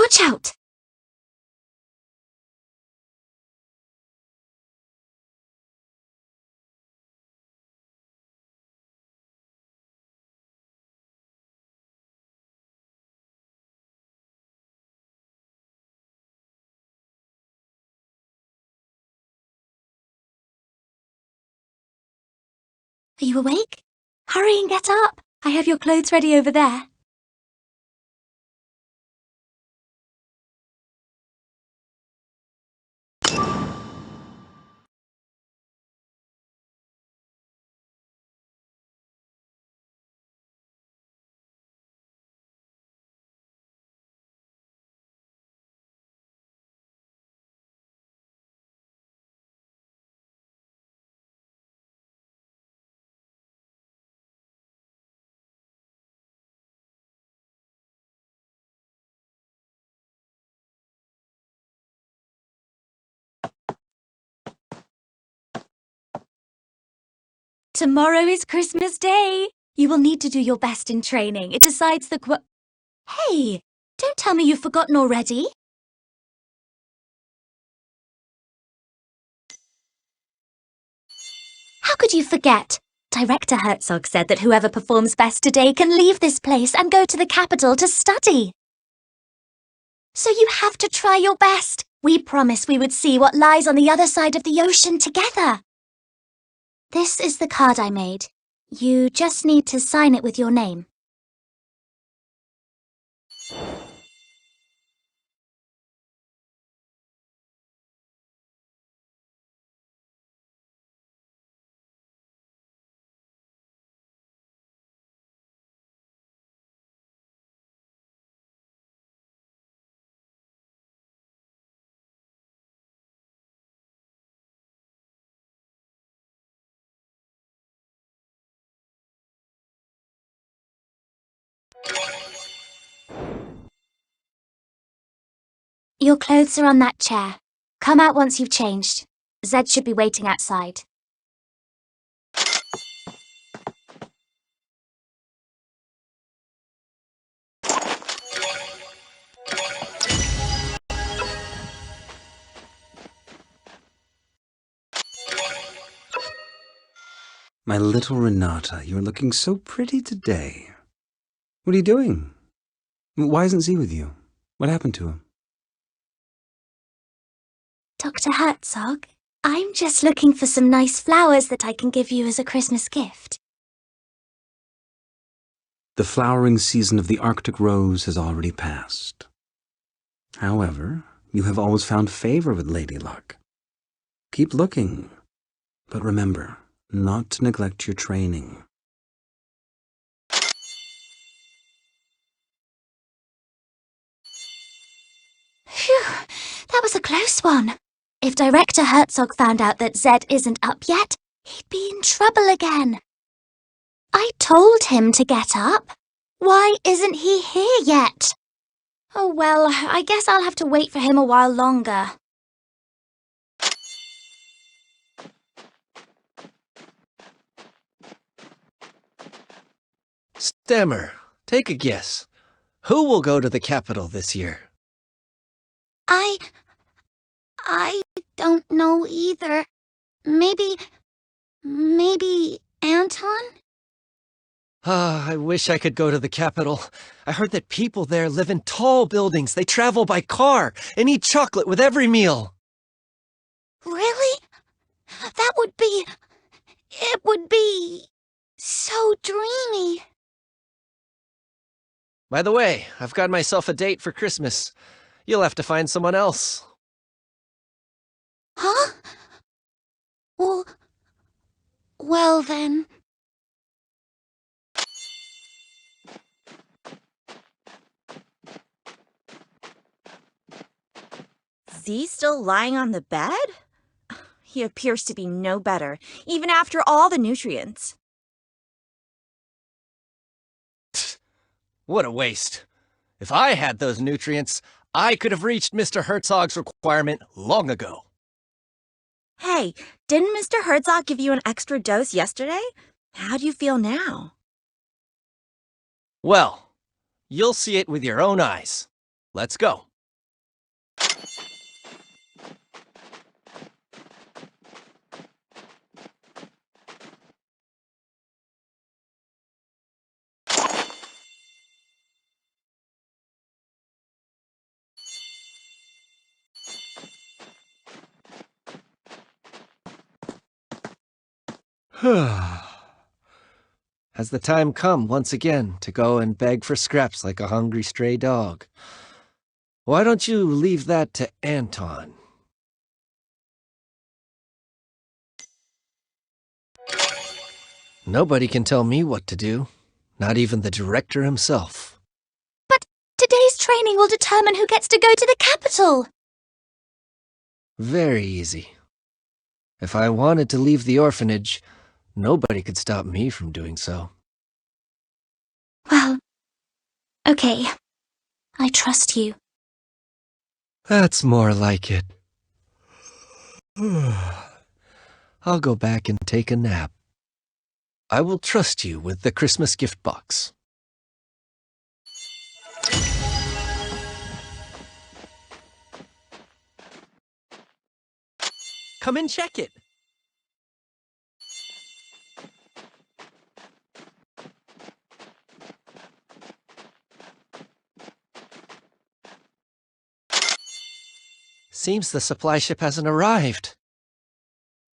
Watch out! Are you awake? Hurry and get up. I have your clothes ready over there. Tomorrow is Christmas Day. You will need to do your best in training. It decides the Hey, don't tell me you've forgotten already. How could you forget? Director Herzog said that whoever performs best today can leave this place and go to the capital to study. So you have to try your best. We promised we would see what lies on the other side of the ocean together. This is the card I made. You just need to sign it with your name. Your clothes are on that chair. Come out once you've changed. Zed should be waiting outside. My little Renata, you're looking so pretty today. What are you doing? Why isn't Z with you? What happened to him? Dr. Herzog, I'm just looking for some nice flowers that I can give you as a Christmas gift. The flowering season of the Arctic rose has already passed. However, you have always found favor with Lady Luck. Keep looking, but remember not to neglect your training. Phew, that was a close one. If Director Herzog found out that Zed isn't up yet, he'd be in trouble again. I told him to get up. Why isn't he here yet? Oh well, I guess I'll have to wait for him a while longer. Stammer, take a guess. Who will go to the capital this year? I don't know either. Maybe Anton? Ah, I wish I could go to the capital. I heard that people there live in tall buildings. They travel by car and eat chocolate with every meal. Really? It would be so dreamy. By the way, I've got myself a date for Christmas. You'll have to find someone else. Huh? Well then. Z still lying on the bed? He appears to be no better, even after all the nutrients. What a waste. If I had those nutrients, I could have reached Mr. Herzog's requirement long ago. Hey, didn't Mr. Herzog give you an extra dose yesterday? How do you feel now? Well, you'll see it with your own eyes. Let's go. Has the time come once again to go and beg for scraps like a hungry stray dog? Why don't you leave that to Anton? Nobody can tell me what to do, not even the director himself. But today's training will determine who gets to go to the capital. Very easy. If I wanted to leave the orphanage, nobody could stop me from doing so. Well, okay. I trust you. That's more like it. I'll go back and take a nap. I will trust you with the Christmas gift box. Come and check it. Seems the supply ship hasn't arrived.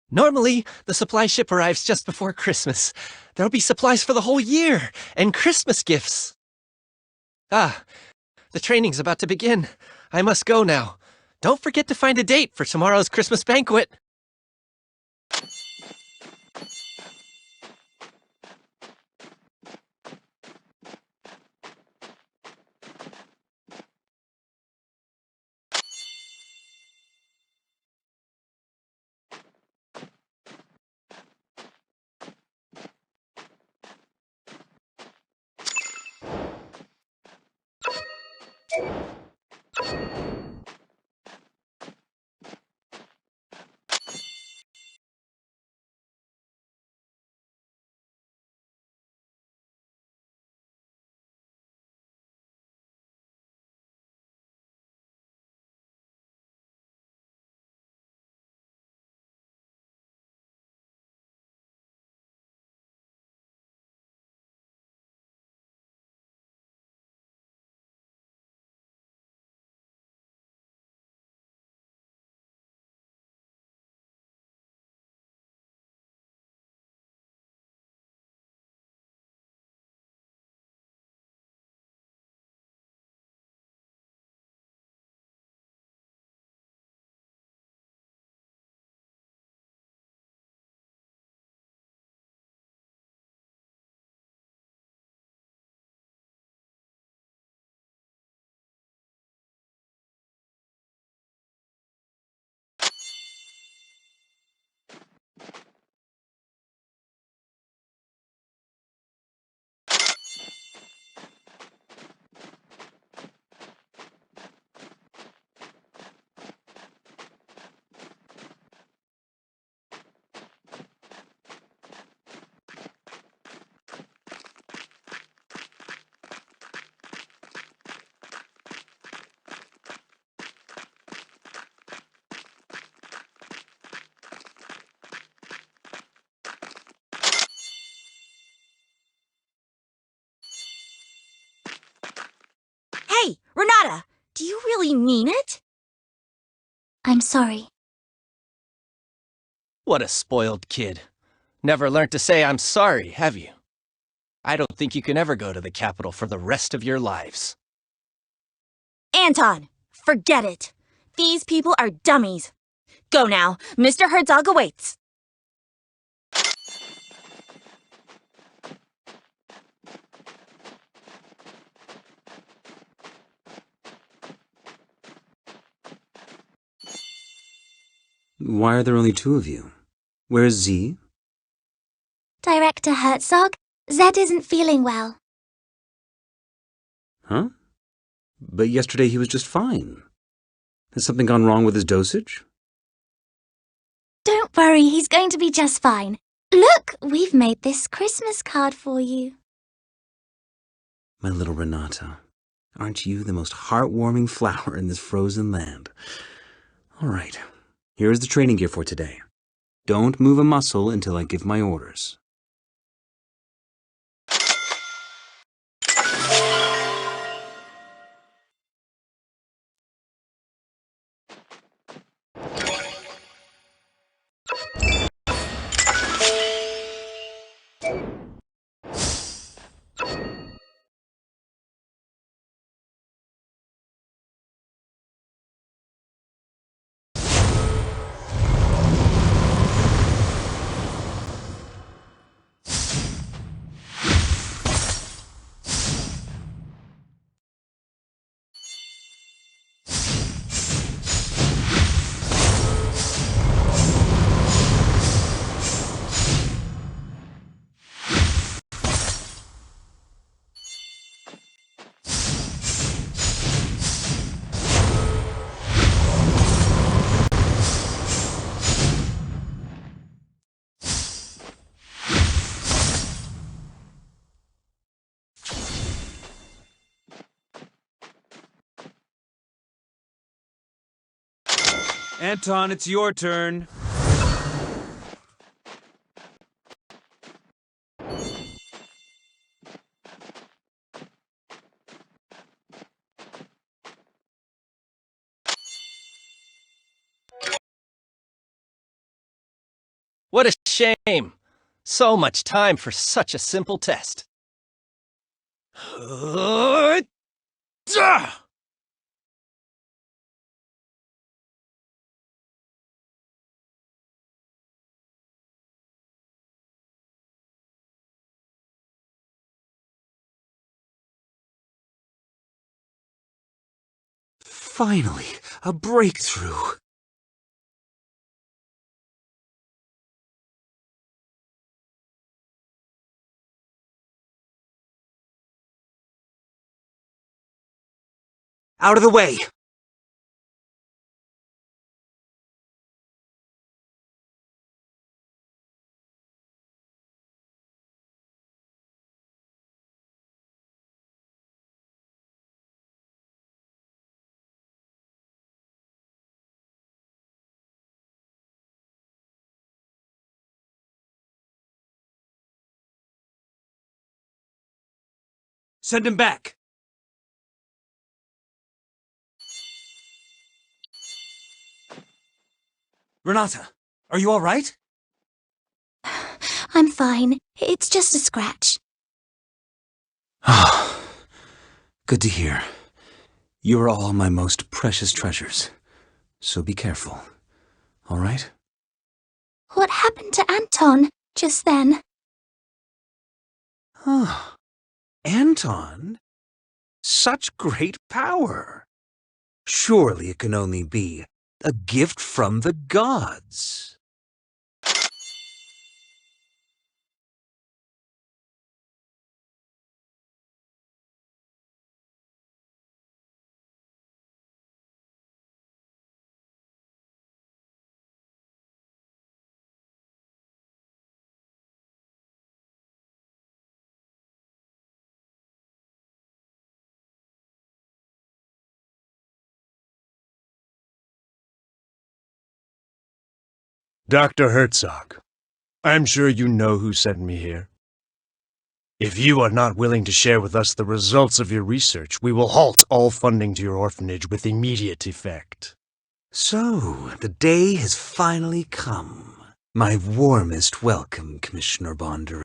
Normally, the supply ship arrives just before Christmas. There'll be supplies for the whole year, and Christmas gifts. Ah, the training's about to begin. I must go now. Don't forget to find a date for tomorrow's Christmas banquet. Hey, Renata, do you really mean it? I'm sorry. What a spoiled kid. Never learned to say I'm sorry, have you? I don't think you can ever go to the capital for the rest of your lives. Anton, forget it. These people are dummies. Go now. Mr. Herzog awaits. Why are there only two of you? Where's Z? Director Herzog, Zed isn't feeling well. Huh? But yesterday he was just fine. Has something gone wrong with his dosage? Don't worry, he's going to be just fine. Look, we've made this Christmas card for you. My little Renata, Aren't you the most heartwarming flower in this frozen land? All right, here's the training gear for today. Don't move a muscle until I give my orders. Anton, it's your turn. What a shame! So much time for such a simple test. Finally, a breakthrough. Out of the way! Send him back. Renata, are you all right? I'm fine. It's just a scratch. Ah, good to hear. You're all my most precious treasures. So be careful. All right? What happened to Anton just then? Huh. Anton? Such great power! Surely it can only be a gift from the gods. Dr. Herzog, I'm sure you know who sent me here. If you are not willing to share with us the results of your research, we will halt all funding to your orphanage with immediate effect. So, the day has finally come. My warmest welcome, Commissioner Bonder.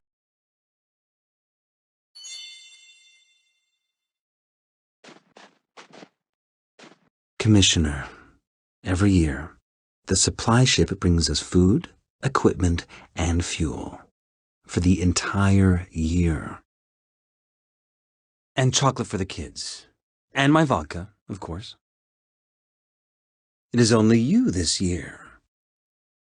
Commissioner, every year, the supply ship brings us food, equipment, and fuel for the entire year. And chocolate for the kids. And my vodka, of course. It is only you this year.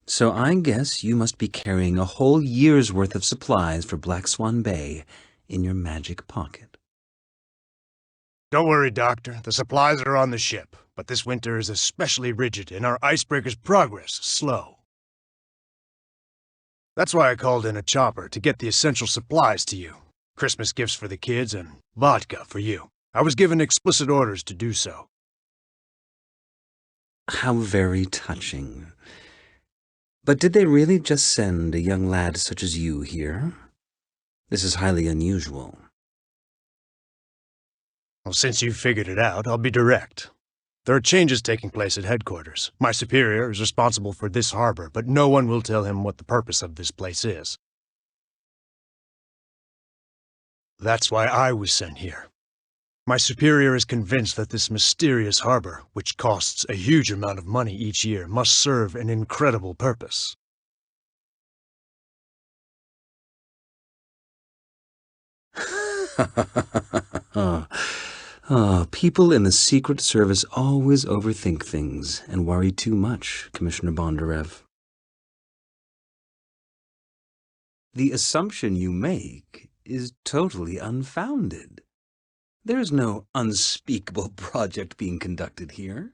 So I guess you must be carrying a whole year's worth of supplies for Black Swan Bay in your magic pocket. Don't worry, Doctor. The supplies are on the ship, but this winter is especially rigid and our icebreaker's progress slow. That's why I called in a chopper to get the essential supplies to you. Christmas gifts for the kids and vodka for you. I was given explicit orders to do so. How very touching. But did they really just send a young lad such as you here? This is highly unusual. Well, since you've figured it out, I'll be direct. There are changes taking place at headquarters. My superior is responsible for this harbor, but no one will tell him what the purpose of this place is. That's why I was sent here. My superior is convinced that this mysterious harbor, which costs a huge amount of money each year, must serve an incredible purpose. People in the Secret Service always overthink things and worry too much, Commissioner Bondarev. The assumption you make is totally unfounded. There is no unspeakable project being conducted here.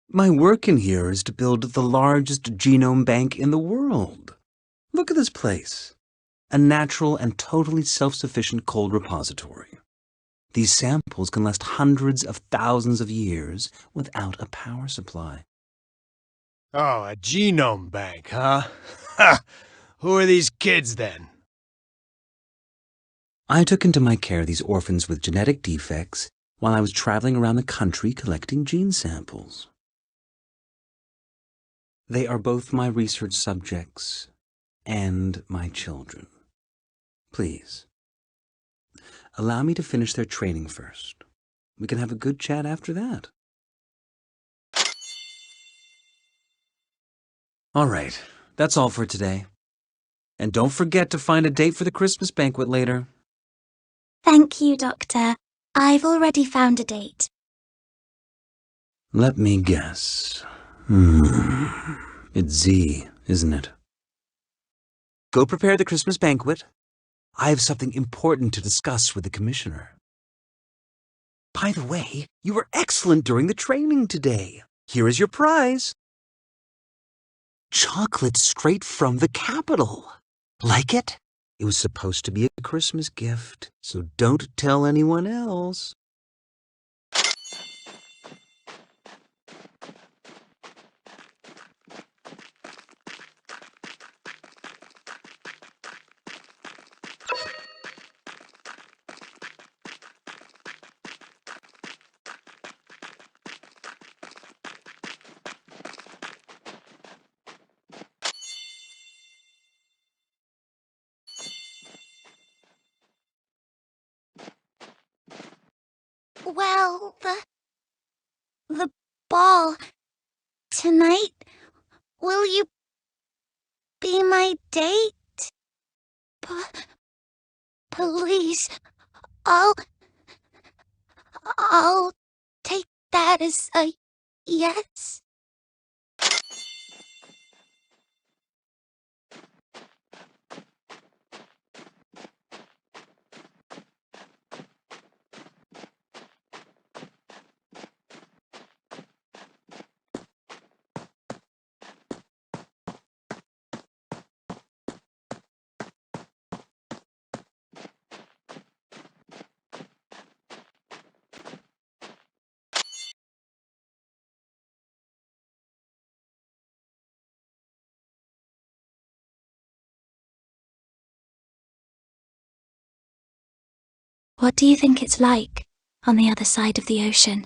My work in here is to build the largest genome bank in the world. Look at this place. A natural and totally self-sufficient cold repository. These samples can last hundreds of thousands of years without a power supply. Oh, a genome bank, huh? Ha! Who are these kids, then? I took into my care these orphans with genetic defects while I was traveling around the country collecting gene samples. They are both my research subjects and my children. Please, allow me to finish their training first. We can have a good chat after that. All right, that's all for today. And don't forget to find a date for the Christmas banquet later. Thank you, Doctor. I've already found a date. Let me guess. It's Z, isn't it? Go prepare the Christmas banquet. I have something important to discuss with the Commissioner. By the way, you were excellent during the training today. Here is your prize. Chocolate straight from the capital. Like it? It was supposed to be a Christmas gift, so don't tell anyone else. Well, the ball. Tonight, will you be my date? Please, I'll take that as a yes. What do you think it's like on the other side of the ocean?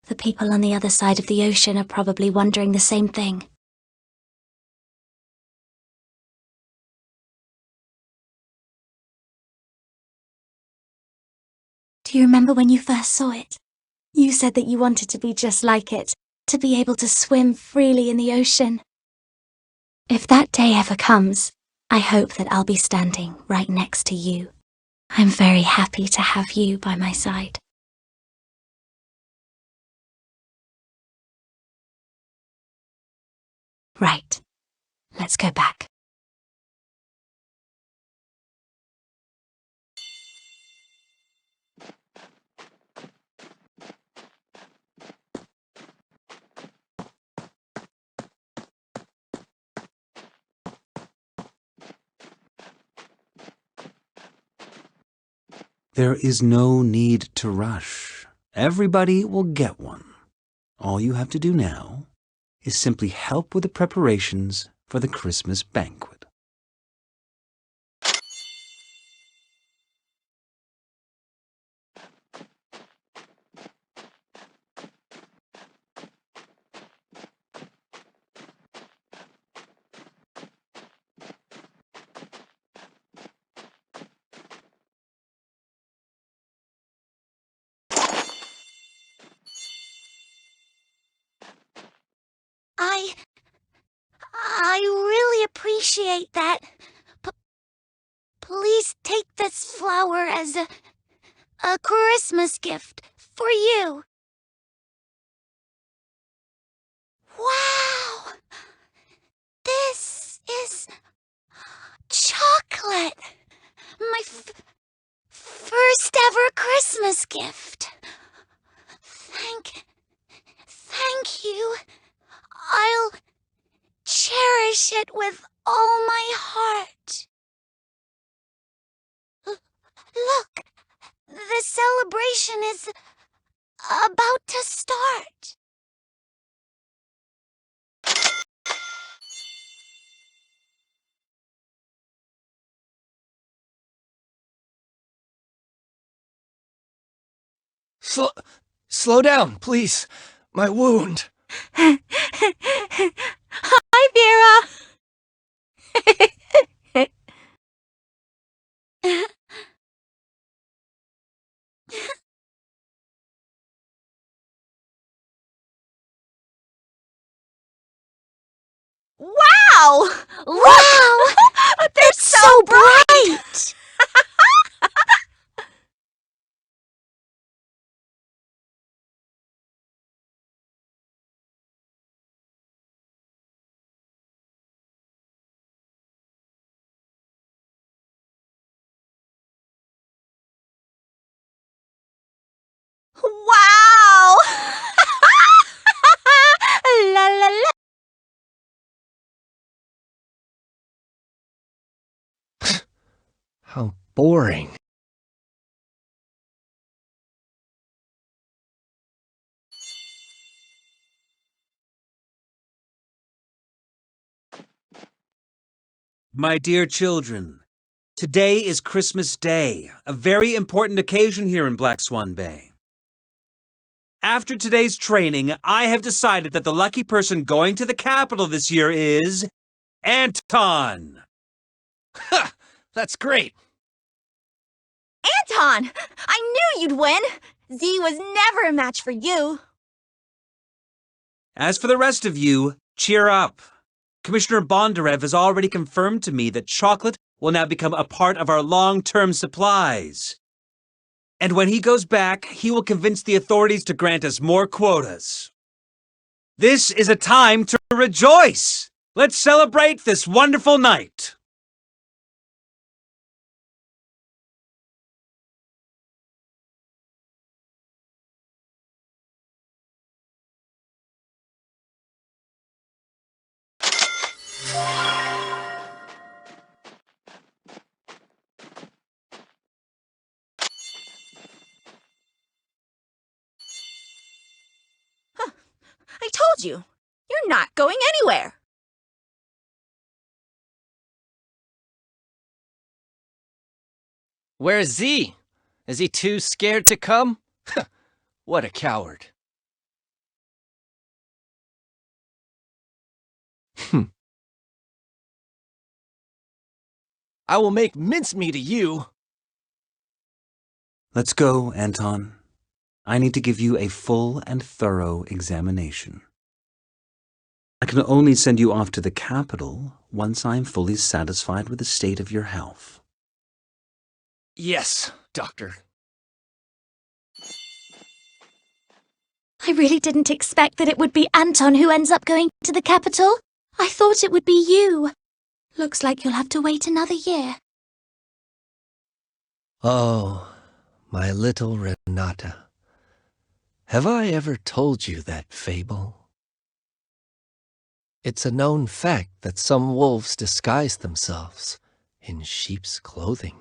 The people on the other side of the ocean are probably wondering the same thing. Do you remember when you first saw it? You said that you wanted to be just like it, to be able to swim freely in the ocean. If that day ever comes, I hope that I'll be standing right next to you. I'm very happy to have you by my side. Right. Let's go back. There is no need to rush. Everybody will get one. All you have to do now is simply help with the preparations for the Christmas banquet. I really appreciate that. Please take this flower as a Christmas gift for you. Wow! This is chocolate. My first ever Christmas gift. Thank you. I'll cherish it with all my heart. Look, the celebration is about to start. Slow down, please. My wound. Hi, Vera. Wow! Wow! They're It's so bright! Wow! La la la. How boring. My dear children, today is Christmas Day, a very important occasion here in Black Swan Bay. After today's training, I have decided that the lucky person going to the capital this year is Anton. Ha! That's great. Anton! I knew you'd win! Z was never a match for you. As for the rest of you, cheer up. Commissioner Bondarev has already confirmed to me that chocolate will now become a part of our long-term supplies. And when he goes back, he will convince the authorities to grant us more quotas. This is a time to rejoice! Let's celebrate this wonderful night! I told you, you're not going anywhere. Where's Z? Is he too scared to come? What a coward. I will make mincemeat of you. Let's go, Anton. I need to give you a full and thorough examination. I can only send you off to the capital once I am fully satisfied with the state of your health. Yes, Doctor. I really didn't expect that it would be Anton who ends up going to the capital. I thought it would be you. Looks like you'll have to wait another year. Oh, my little Renata. Have I ever told you that fable? It's a known fact that some wolves disguise themselves in sheep's clothing.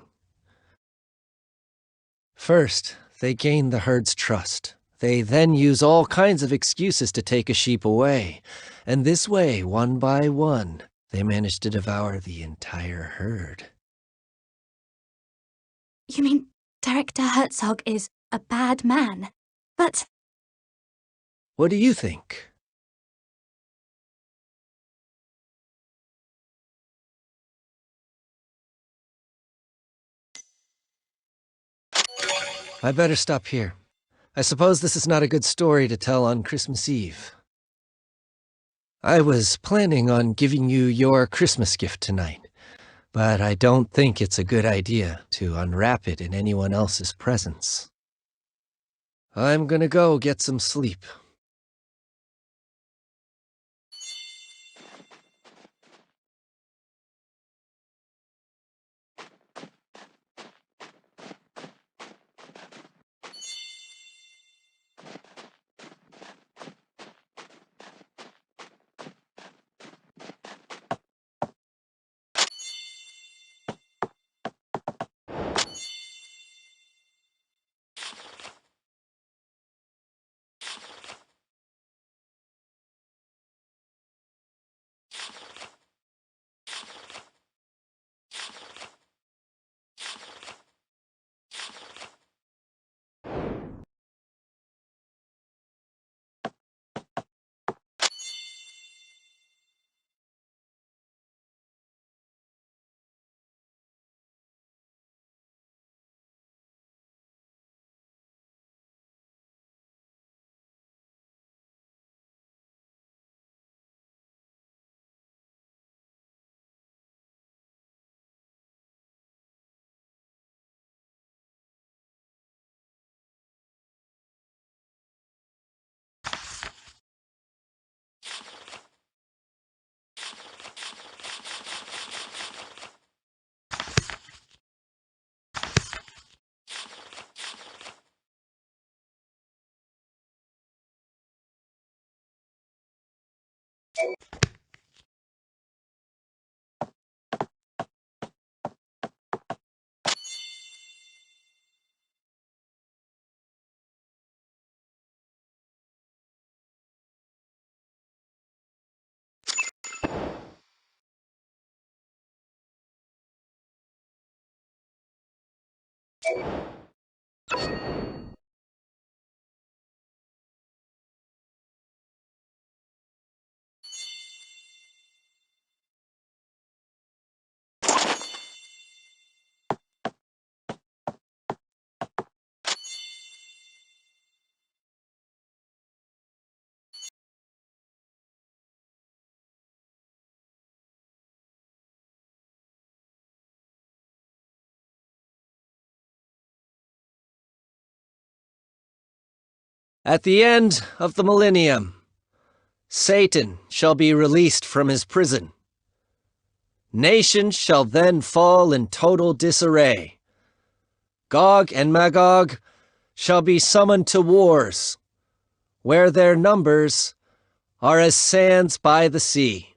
First, they gain the herd's trust. They then use all kinds of excuses to take a sheep away. And this way, one by one, they manage to devour the entire herd. You mean Director Herzog is a bad man? But What do you think? I better stop here. I suppose this is not a good story to tell on Christmas Eve. I was planning on giving you your Christmas gift tonight, but I don't think it's a good idea to unwrap it in anyone else's presence. I'm gonna go get some sleep. At the end of the millennium, Satan shall be released from his prison. Nations shall then fall in total disarray. Gog and Magog shall be summoned to wars, where their numbers are as sands by the sea.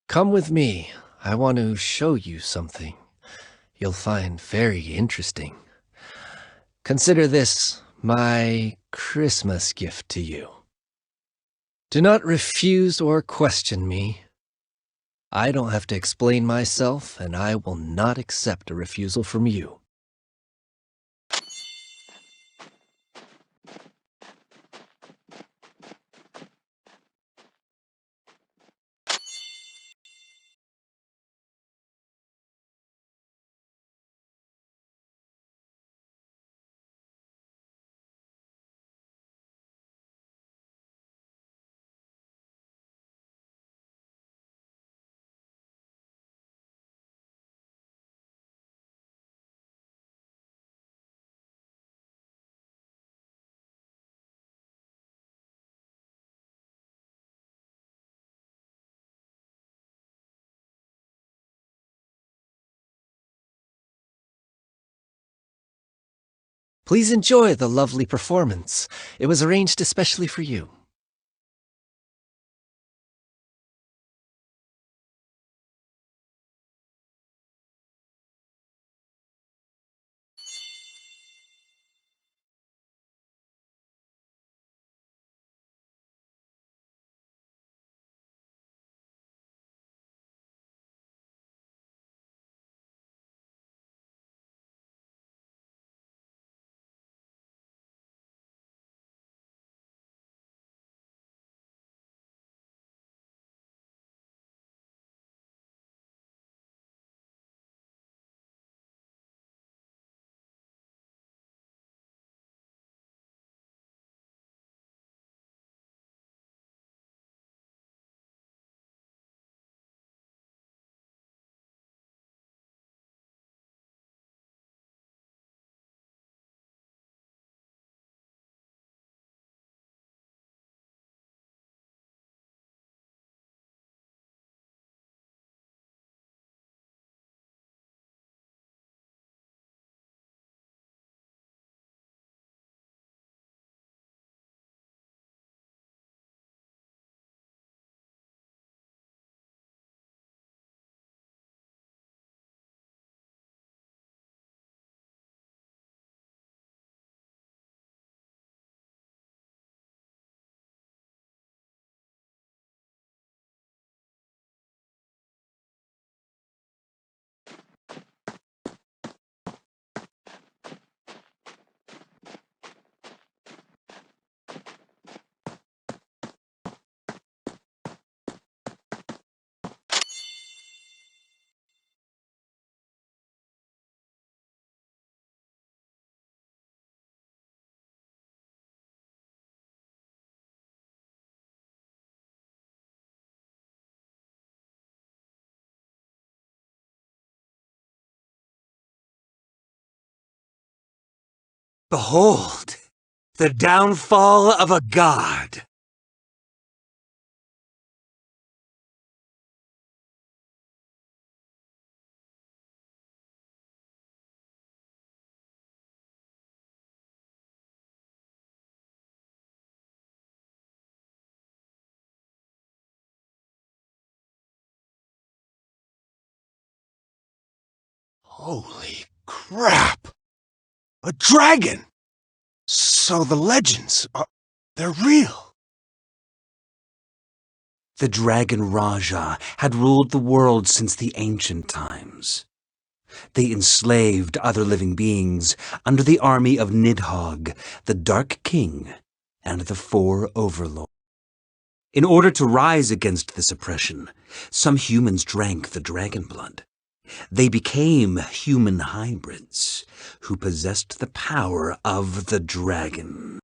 Come with me. I want to show you something you'll find very interesting. Consider this my Christmas gift to you. Do not refuse or question me. I don't have to explain myself, and I will not accept a refusal from you. Please enjoy the lovely performance. It was arranged especially for you. Behold, the downfall of a god. Holy crap! A dragon! So the legends they're real. The Dragon Raja had ruled the world since the ancient times. They enslaved other living beings under the army of Nidhogg, the Dark King, and the Four Overlords. In order to rise against this oppression, some humans drank the dragon blood. They became human hybrids who possessed the power of the dragon.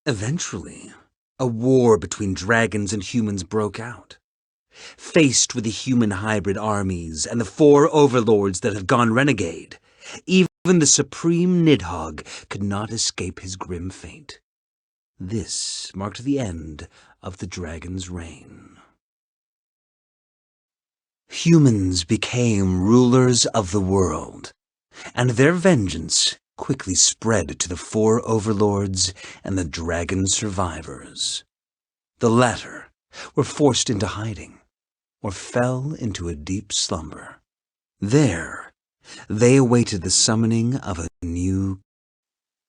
Eventually, a war between dragons and humans broke out. Faced with the human hybrid armies and the four overlords that had gone renegade, even the supreme Nidhogg could not escape his grim fate. This marked the end of the dragon's reign. Humans became rulers of the world, and their vengeance quickly spread to the four overlords and the dragon survivors. The latter were forced into hiding, or fell into a deep slumber. There, they awaited the summoning of a new.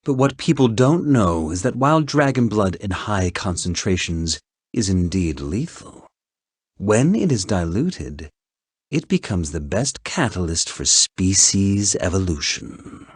But what people don't know is that while dragon blood in high concentrations is indeed lethal, when it is diluted, it becomes the best catalyst for species evolution.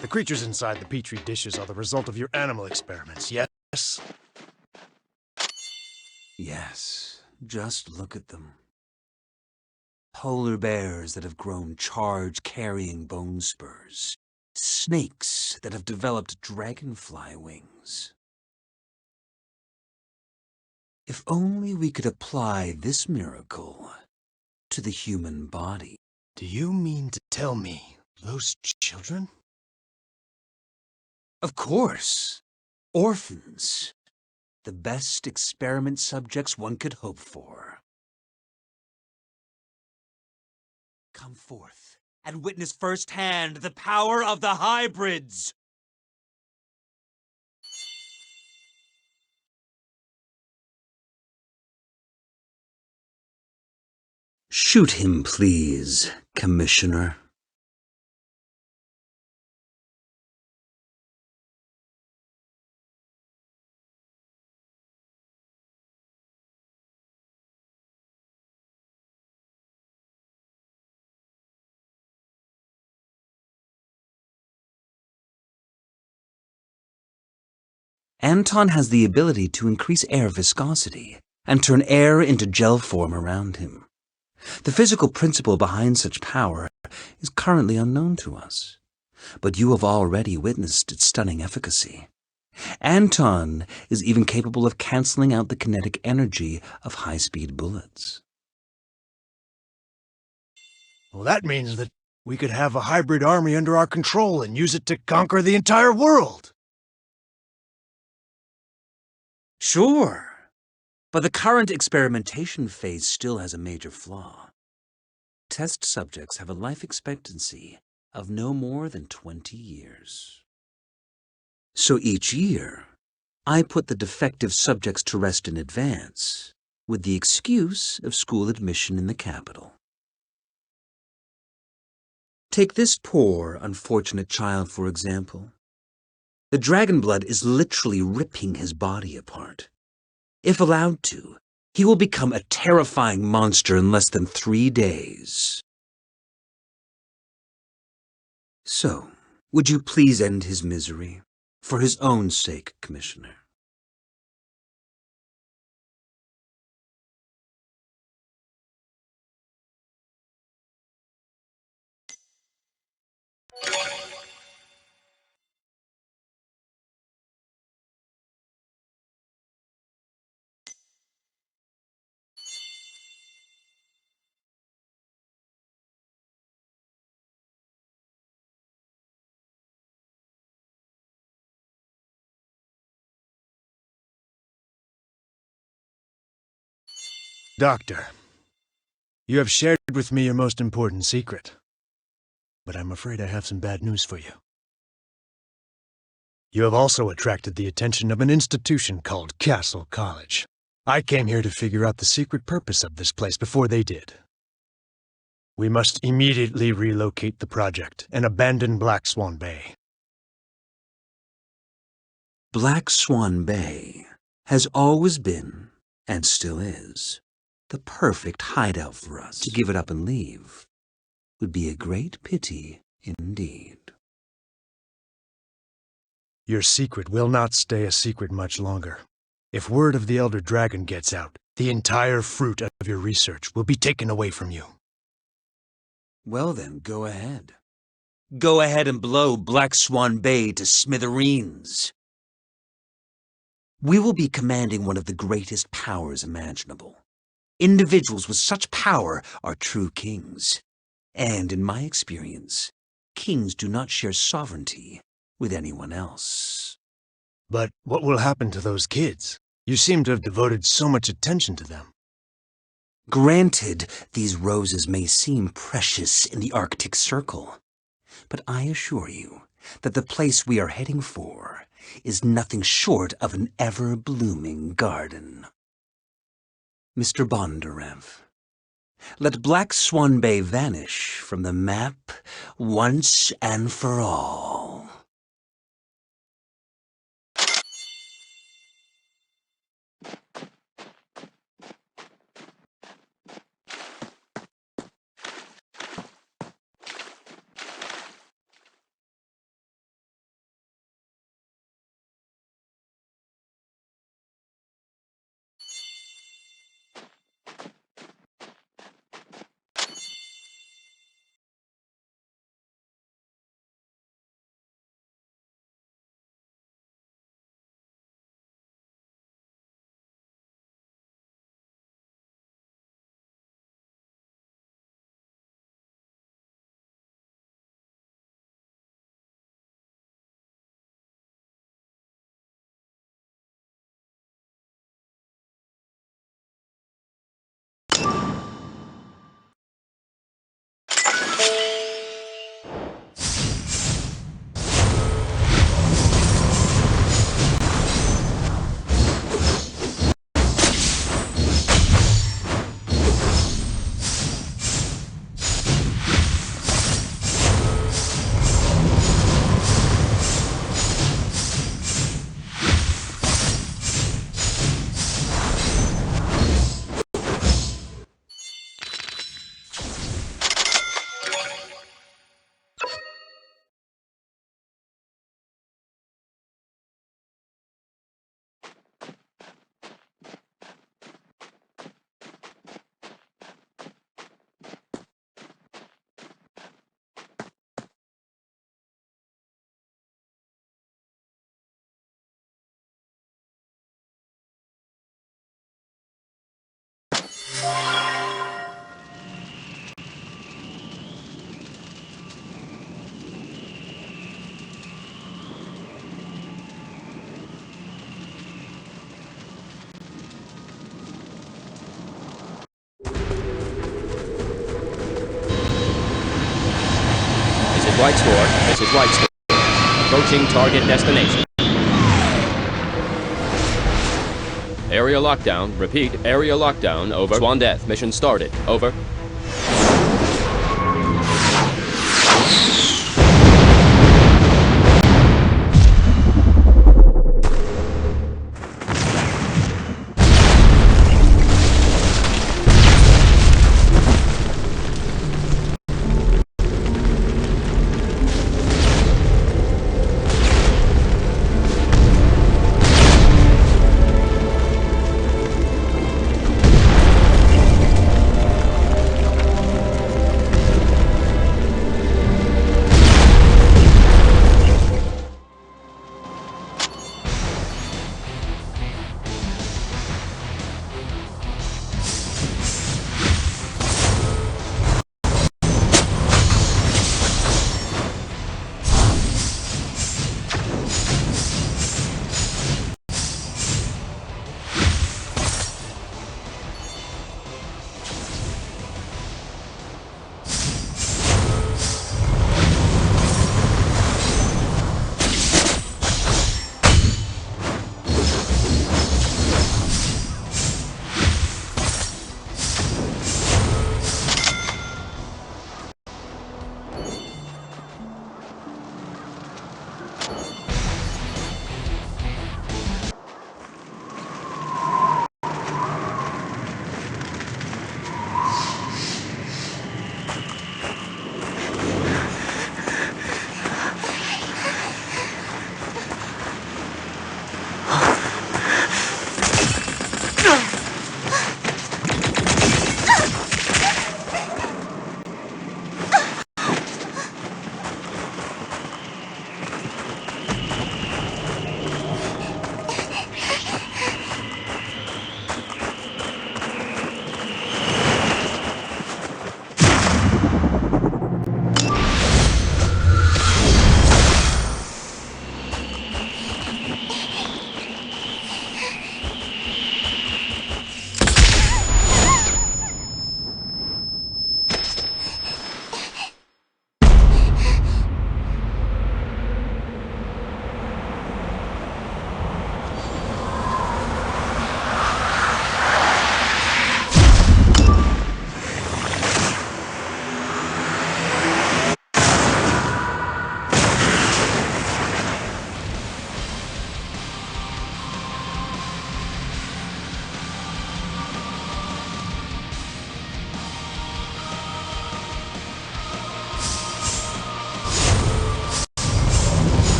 The creatures inside the petri dishes are the result of your animal experiments, yes? Yes, just look at them. Polar bears that have grown charge-carrying bone spurs. Snakes that have developed dragonfly wings. If only we could apply this miracle to the human body. Do you mean to tell me those children? Of course. Orphans. The best experiment subjects one could hope for. Come forth and witness firsthand the power of the hybrids! Shoot him, please, Commissioner. Anton has the ability to increase air viscosity and turn air into gel form around him. The physical principle behind such power is currently unknown to us, but you have already witnessed its stunning efficacy. Anton is even capable of canceling out the kinetic energy of high-speed bullets. Well, that means that we could have a hybrid army under our control and use it to conquer the entire world. Sure, but the current experimentation phase still has a major flaw. Test subjects have a life expectancy of no more than 20 years. So each year, I put the defective subjects to rest in advance, with the excuse of school admission in the capital. Take this poor, unfortunate child, for example. The dragon blood is literally ripping his body apart. If allowed to, he will become a terrifying monster in less than 3 days. So, would you please end his misery? For his own sake, Commissioner. Doctor, you have shared with me your most important secret, but I'm afraid I have some bad news for you. You have also attracted the attention of an institution called Castle College. I came here to figure out the secret purpose of this place before they did. We must immediately relocate the project and abandon Black Swan Bay. Black Swan Bay has always been, and still is, the perfect hideout for us. To give it up and leave would be a great pity indeed. Your secret will not stay a secret much longer. If word of the Elder Dragon gets out, the entire fruit of your research will be taken away from you. Well then, go ahead. Go ahead and blow Black Swan Bay to smithereens. We will be commanding one of the greatest powers imaginable. Individuals with such power are true kings. And in my experience, kings do not share sovereignty with anyone else. But what will happen to those kids? You seem to have devoted so much attention to them. Granted, these roses may seem precious in the Arctic Circle, but I assure you that the place we are heading for is nothing short of an ever-blooming garden. Mr. Bondarev, let Black Swan Bay vanish from the map once and for all. White Store, this is White Store. Approaching target destination. Area lockdown. Repeat, area lockdown. Over. Swan Death, mission started. Over.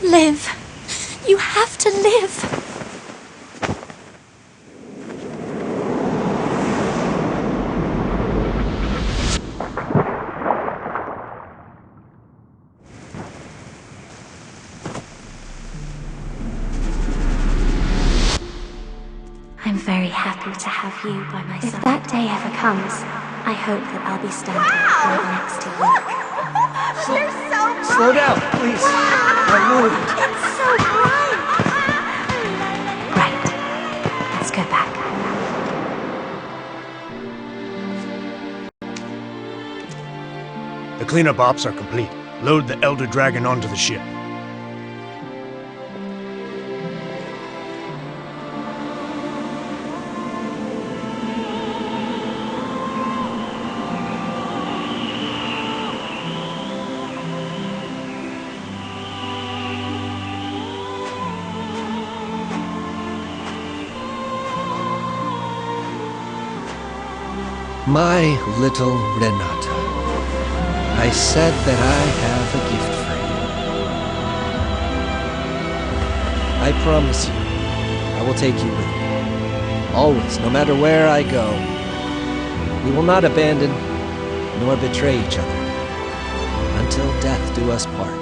Live. You have to live. I'm very happy to have you by my side. If that day ever comes, I hope that I'll be standing right next to you. You're so bright! Slow down, please. My lord. It's so bright! Right. Let's go back. The cleanup ops are complete. Load the Elder Dragon onto the ship. My little Renata, I said that I have a gift for you. I promise you, I will take you with me. Always, no matter where I go. We will not abandon nor betray each other until death do us part.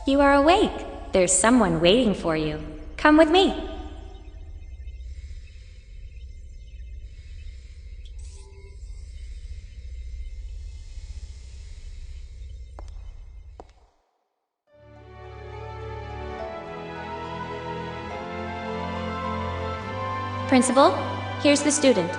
You are awake. There's someone waiting for you. Come with me. Principal, here's the student.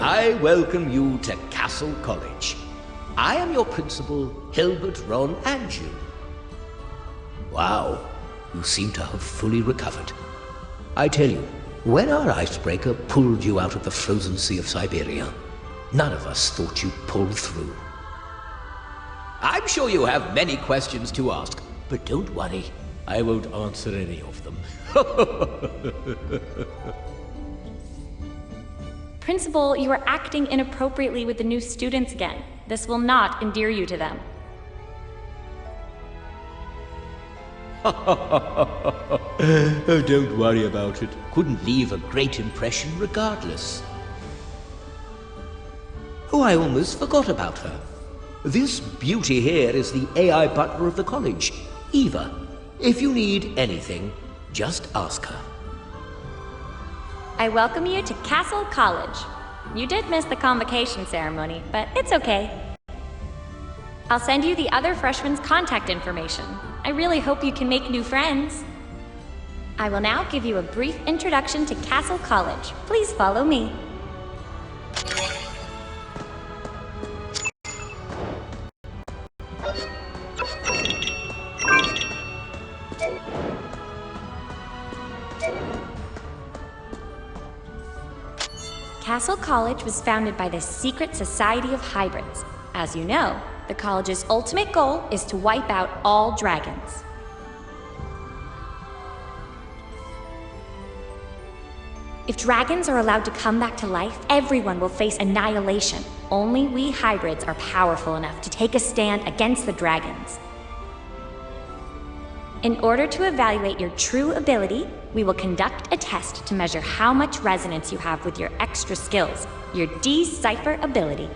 I welcome you to Castle College. I am your principal, Hilbert Ron Anjou. Wow, you seem to have fully recovered. I tell you, when our icebreaker pulled you out of the frozen sea of Siberia, none of us thought you'd pull through. I'm sure you have many questions to ask, but don't worry, I won't answer any of them. Principal, you are acting inappropriately with the new students again. This will not endear you to them. Oh, don't worry about it. Couldn't leave a great impression regardless. Oh, I almost forgot about her. This beauty here is the AI butler of the college, Eva. If you need anything, just ask her. I welcome you to Castle College. You did miss the convocation ceremony, but it's okay. I'll send you the other freshmen's contact information. I really hope you can make new friends. I will now give you a brief introduction to Castle College. Please follow me. Castle College was founded by the Secret Society of Hybrids. As you know, the college's ultimate goal is to wipe out all dragons. If dragons are allowed to come back to life, everyone will face annihilation. Only we hybrids are powerful enough to take a stand against the dragons. In order to evaluate your true ability, we will conduct a test to measure how much resonance you have with your extra skills, your decipher ability.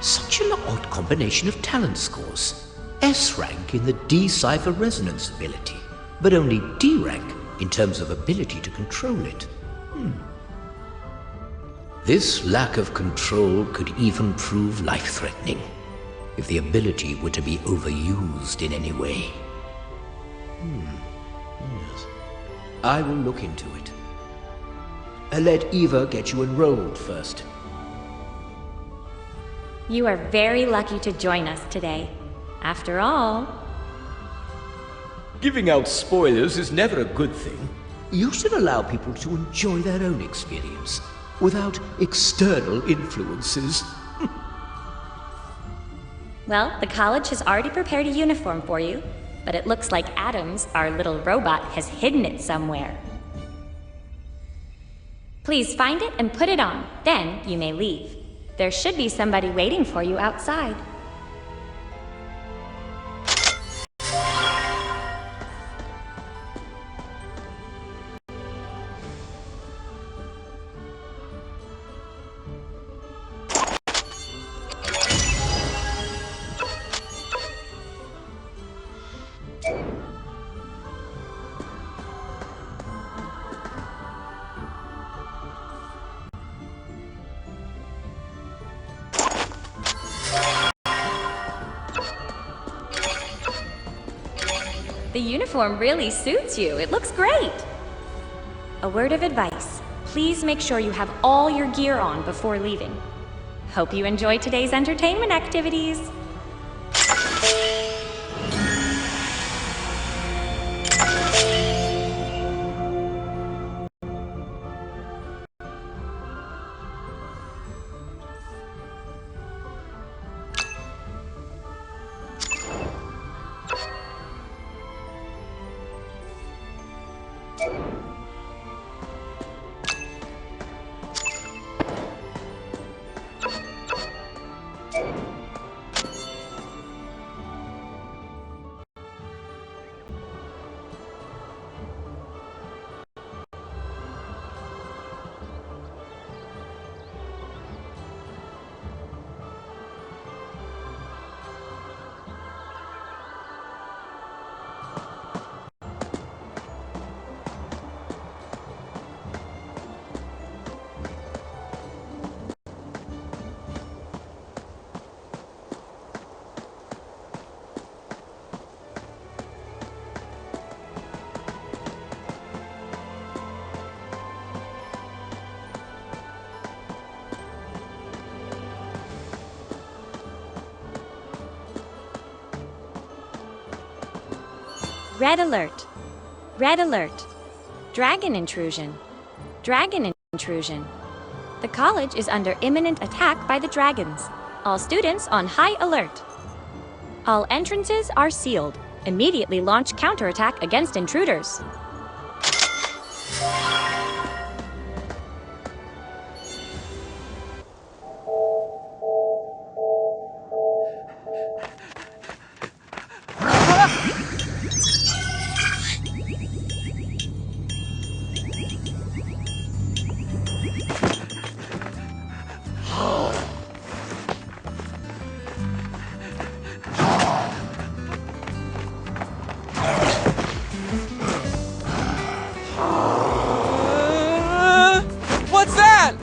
Such an odd combination of talent scores. S rank in the decipher resonance ability, but only D rank in terms of ability to control it. This lack of control could even prove life-threatening if the ability were to be overused in any way. Yes. I will look into it. Let Eva get you enrolled first. You are very lucky to join us today. After all... Giving out spoilers is never a good thing. You should allow people to enjoy their own experience without external influences. Well, the college has already prepared a uniform for you, but it looks like Adams, our little robot, has hidden it somewhere. Please find it and put it on. Then you may leave. There should be somebody waiting for you outside. The uniform really suits you. It looks great. A word of advice. Please make sure you have all your gear on before leaving. Hope you enjoy today's entertainment activities. Red alert. Red alert. Dragon intrusion. Dragon intrusion. The college is under imminent attack by the dragons. All students on high alert. All entrances are sealed. Immediately launch counterattack against intruders. What's that?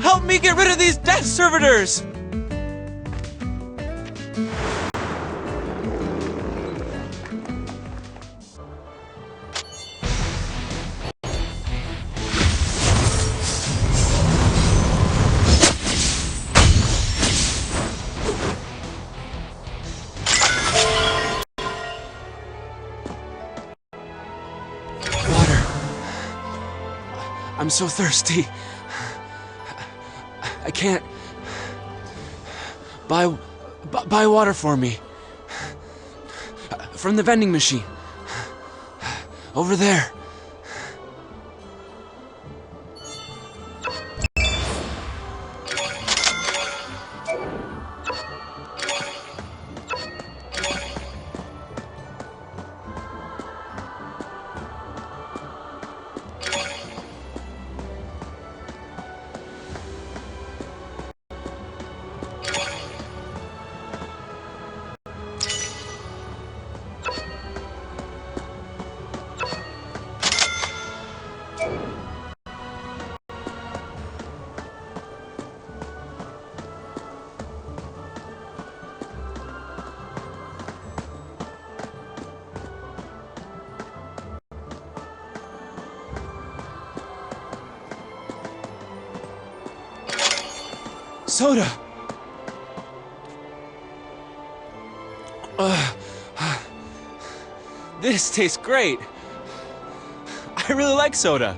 Help me get rid of these death servitors! I'm so thirsty. I can't. Buy water for me. From the vending machine. Over there. Soda! This tastes great! I really like soda.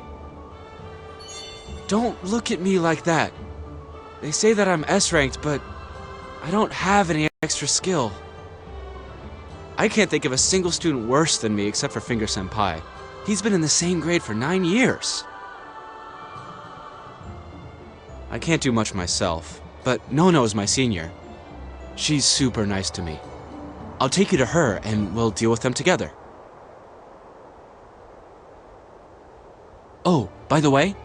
Don't look at me like that. They say that I'm S-ranked, but I don't have any extra skill. I can't think of a single student worse than me except for Finger Senpai. He's been in the same grade for 9 years. I can't do much myself, but Nono is my senior. She's super nice to me. I'll take you to her and we'll deal with them together. Oh, by the way,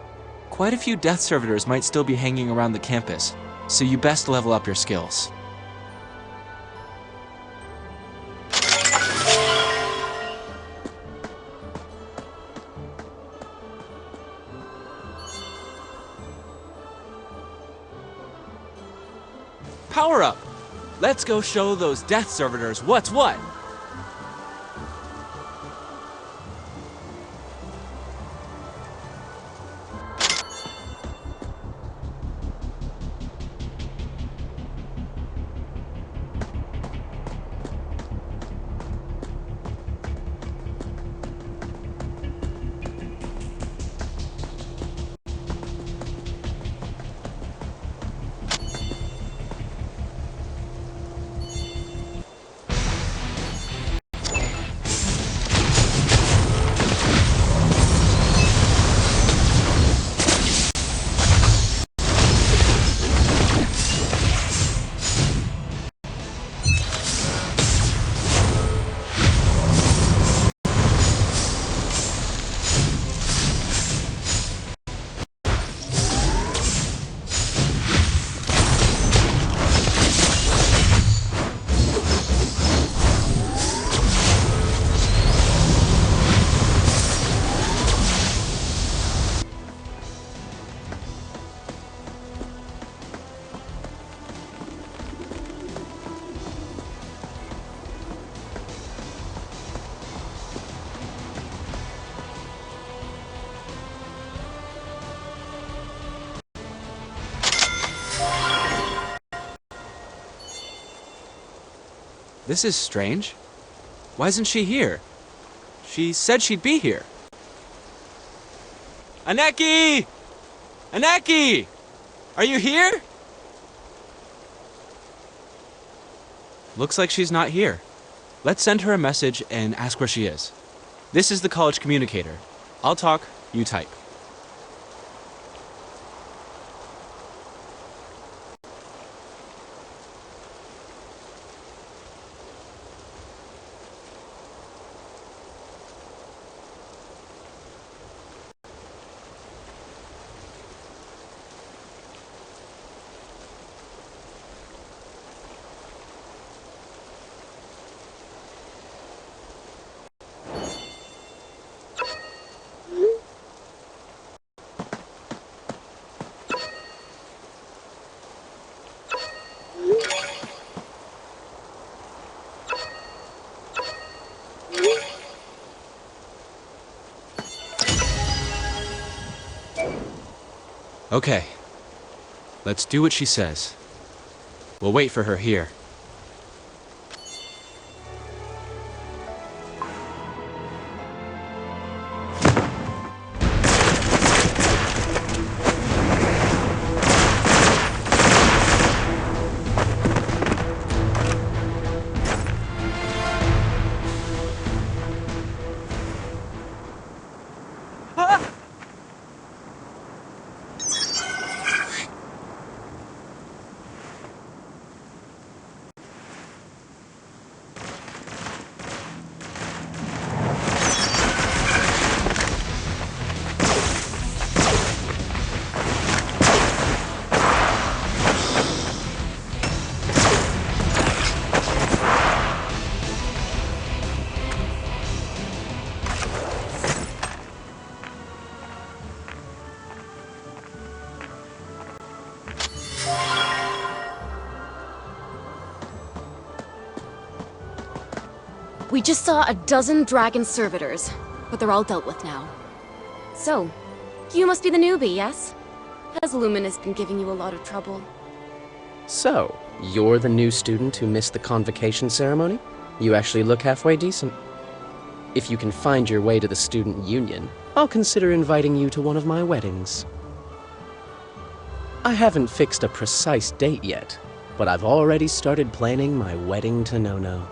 quite a few death servitors might still be hanging around the campus, so you best level up your skills. Power up! Let's go show those death servitors what's what! This is strange. Why isn't she here? She said she'd be here. Aneki! Aneki! Are you here? Looks like she's not here. Let's send her a message and ask where she is. This is the college communicator. I'll talk, you type. Okay. Let's do what she says. We'll wait for her here. We just saw a dozen dragon servitors, but they're all dealt with now. So, you must be the newbie, yes? Has Luminous been giving you a lot of trouble? So, you're the new student who missed the convocation ceremony? You actually look halfway decent. If you can find your way to the student union, I'll consider inviting you to one of my weddings. I haven't fixed a precise date yet, but I've already started planning my wedding to Nono.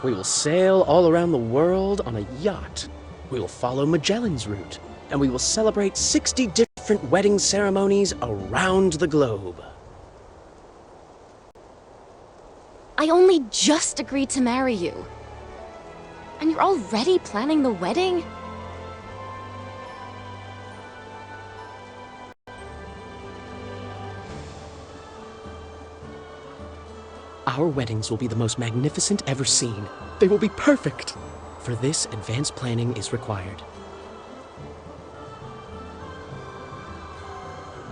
We will sail all around the world on a yacht. We will follow Magellan's route, and we will celebrate 60 different wedding ceremonies around the globe. I only just agreed to marry you. And you're already planning the wedding? Our weddings will be the most magnificent ever seen. They will be perfect. For this, advanced planning is required.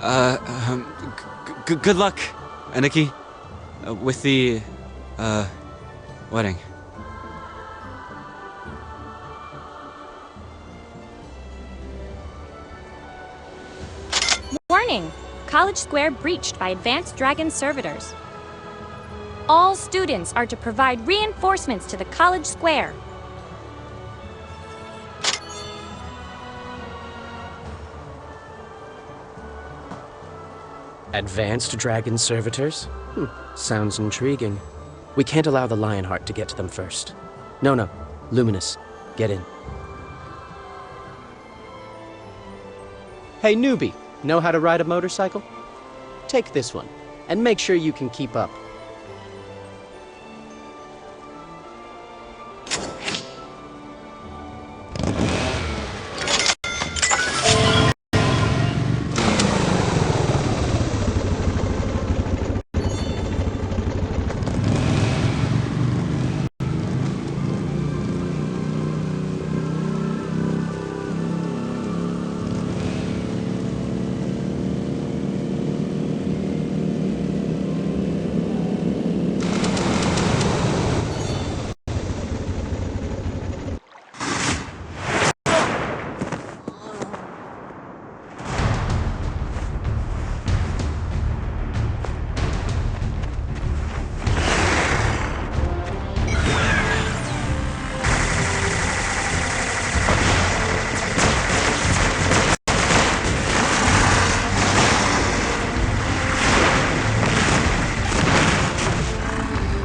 Good luck, Aniki, with the, wedding. Warning! College Square breached by advanced dragon servitors. All students are to provide reinforcements to the College Square. Advanced dragon servitors? Sounds intriguing. We can't allow the Lionheart to get to them first. No. Luminous, get in. Hey, newbie, know how to ride a motorcycle? Take this one, and make sure you can keep up.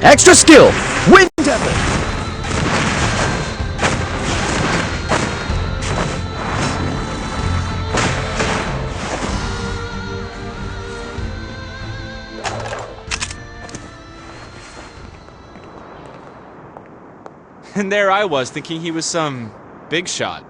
Extra skill! Wind Epic! And there I was, thinking he was some big shot.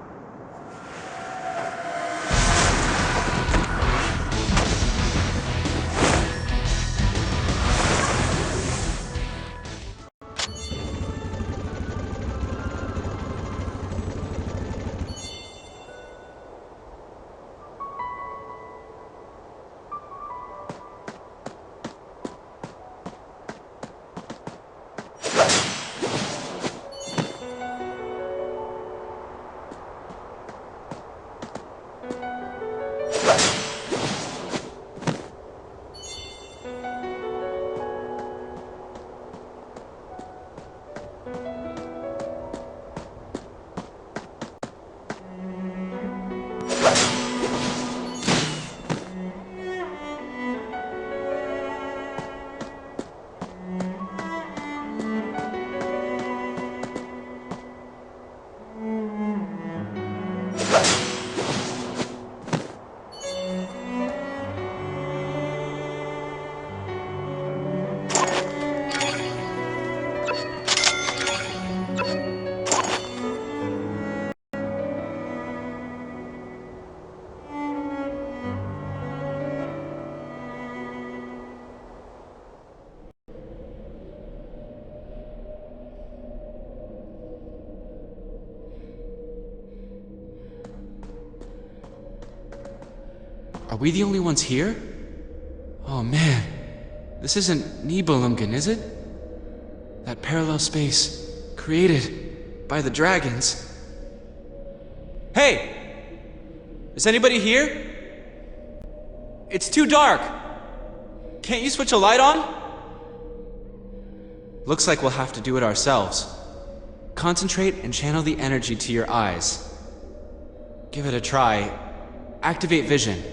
Are we the only ones here? Oh man, this isn't Nibelungen, is it? That parallel space created by the dragons. Hey! Is anybody here? It's too dark! Can't you switch a light on? Looks like we'll have to do it ourselves. Concentrate and channel the energy to your eyes. Give it a try. Activate vision.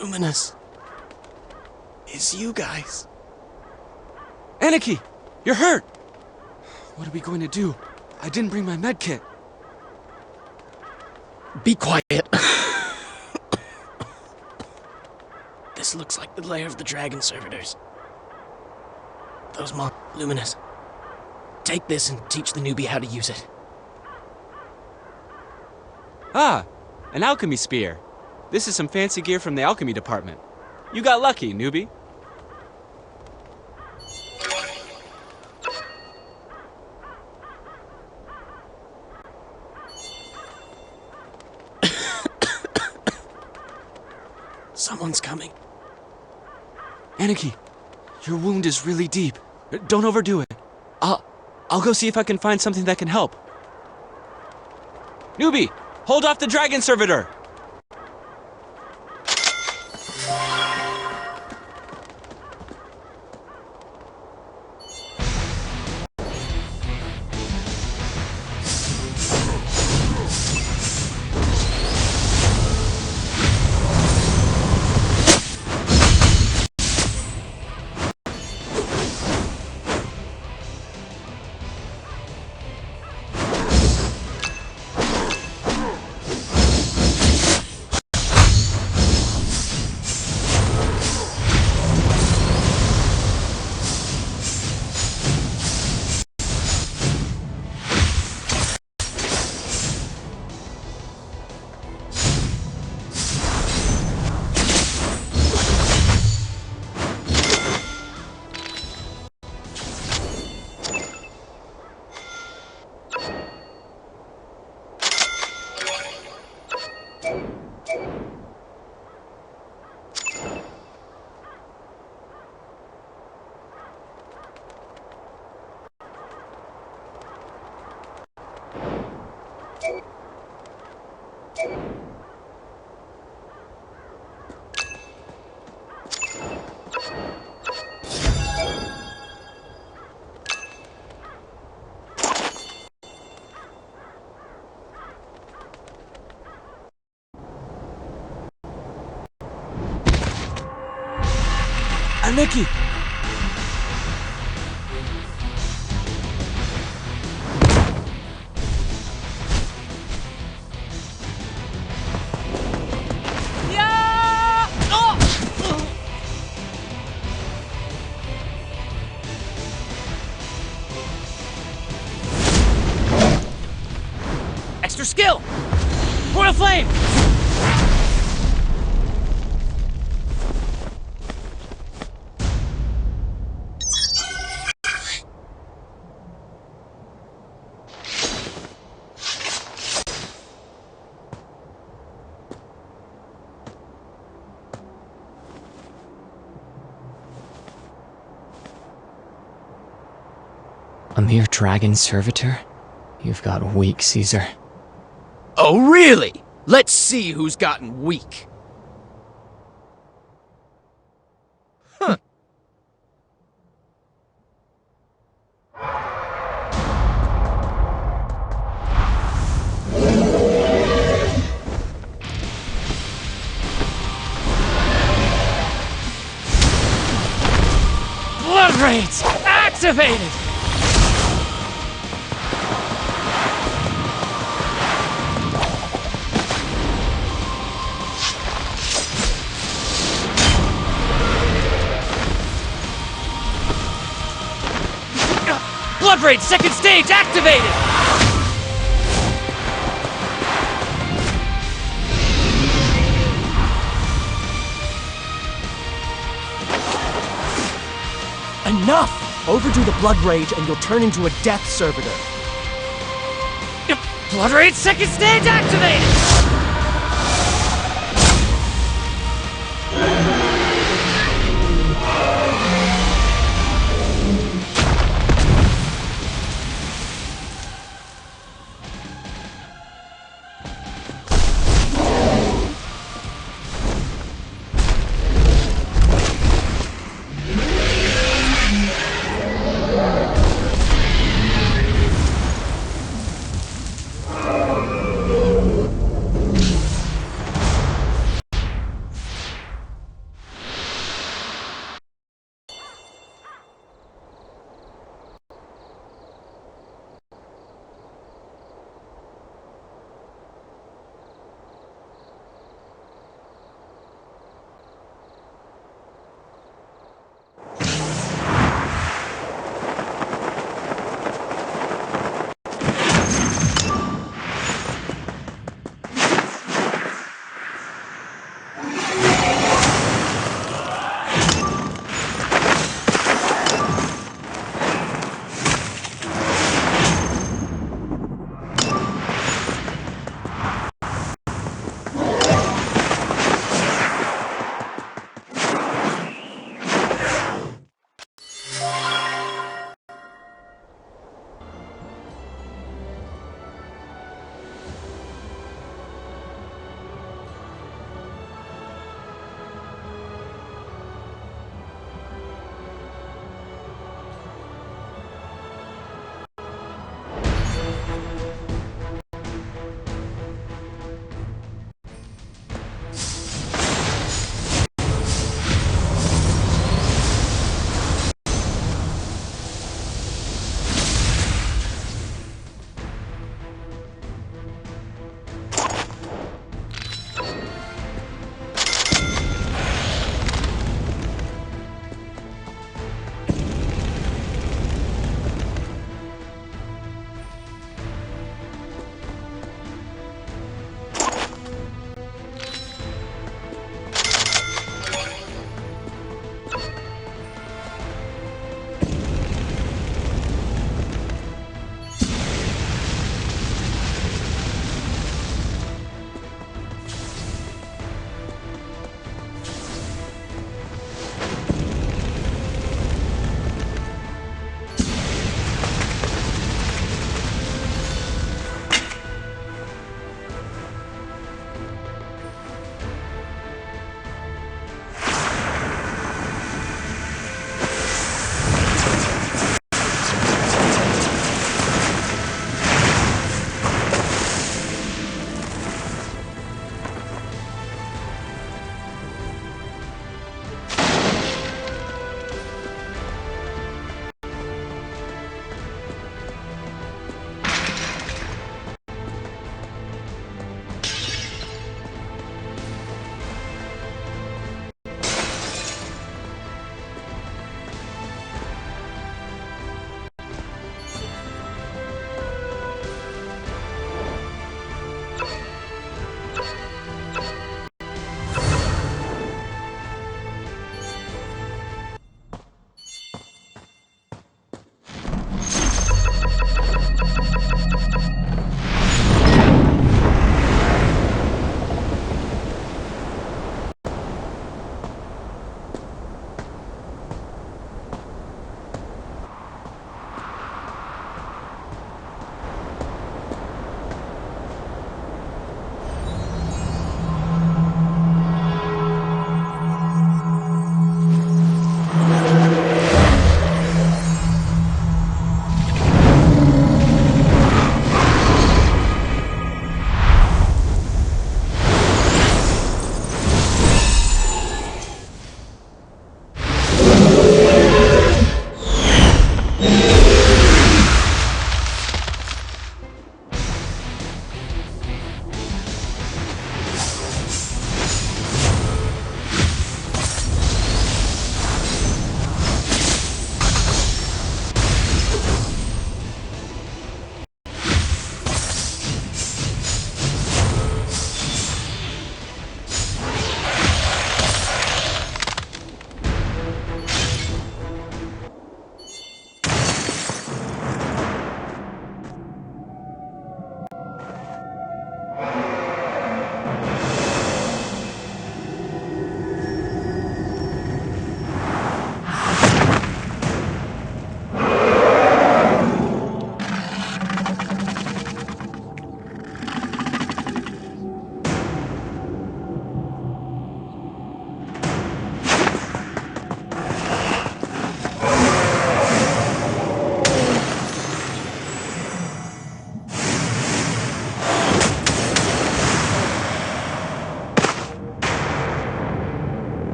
Luminous. It's you guys. Aniki! You're hurt! What are we going to do? I didn't bring my med kit. Be quiet. This looks like the lair of the dragon servitors. Those Luminous. Take this and teach the newbie how to use it. Ah, an alchemy spear. This is some fancy gear from the alchemy department. You got lucky, newbie. Someone's coming. Aniki, your wound is really deep. Don't overdo it. I'll go see if I can find something that can help. Newbie, hold off the dragon servitor! Aniki! Extra skill! Royal Flame! A mere dragon servitor? You've got weak, Caesar. Oh, really? Let's see who's gotten weak. Huh. raids activated! Blood Raid second stage activated! Enough! Overdo the Blood Rage and you'll turn into a death servitor. Blood Rage second stage activated!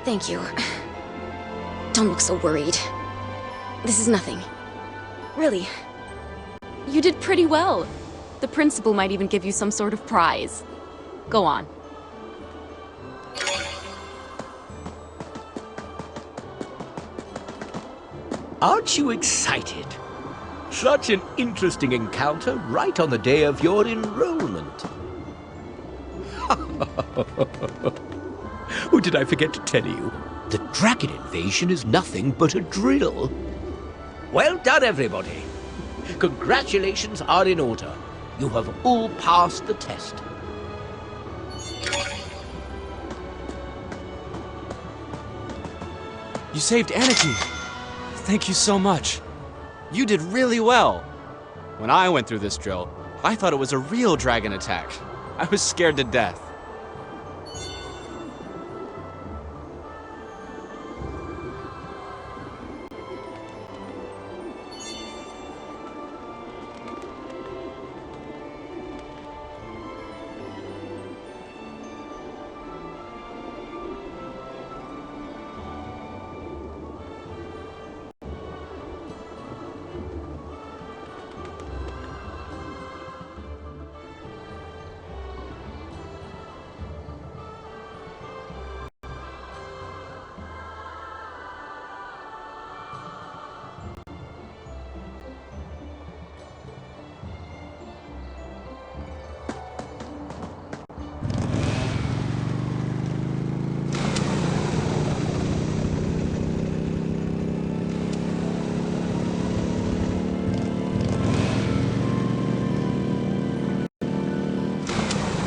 Thank you. Don't look so worried. This is nothing. Really. You did pretty well. The principal might even give you some sort of prize. Go on. Aren't you excited? Such an interesting encounter right on the day of your enrollment. Or did I forget to tell you? The dragon invasion is nothing but a drill. Well done, everybody. Congratulations are in order. You have all passed the test. You saved Anarchy. Thank you so much. You did really well. When I went through this drill, I thought it was a real dragon attack. I was scared to death.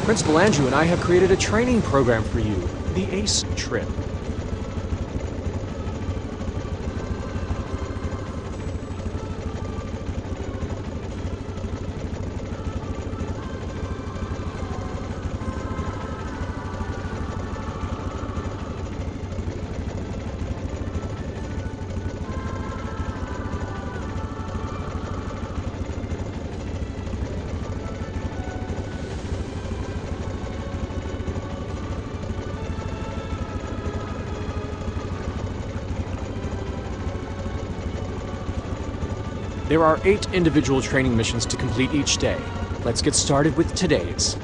Principal Andrew and I have created a training program for you, the ACE trip. There are 8 individual training missions to complete each day. Let's get started with today's.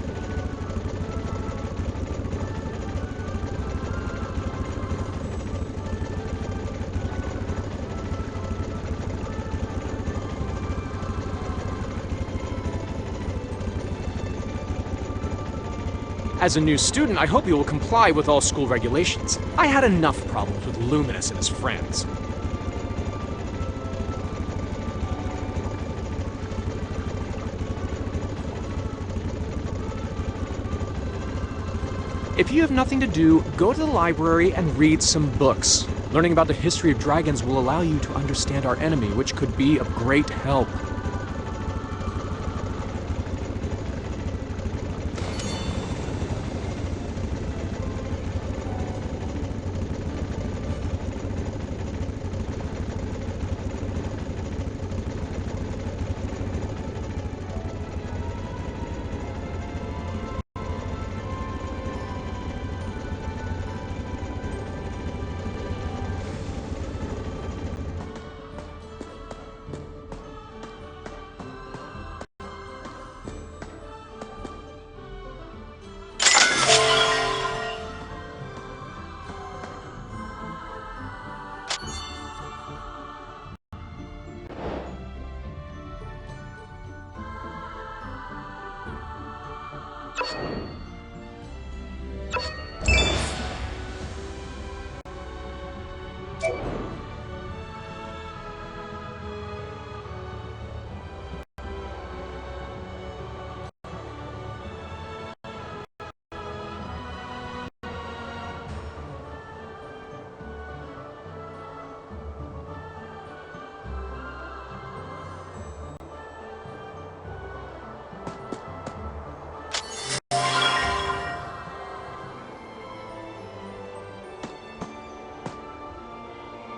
As a new student, I hope you will comply with all school regulations. I had enough problems with Luminous and his friends. If you have nothing to do, go to the library and read some books. Learning about the history of dragons will allow you to understand our enemy, which could be of great help.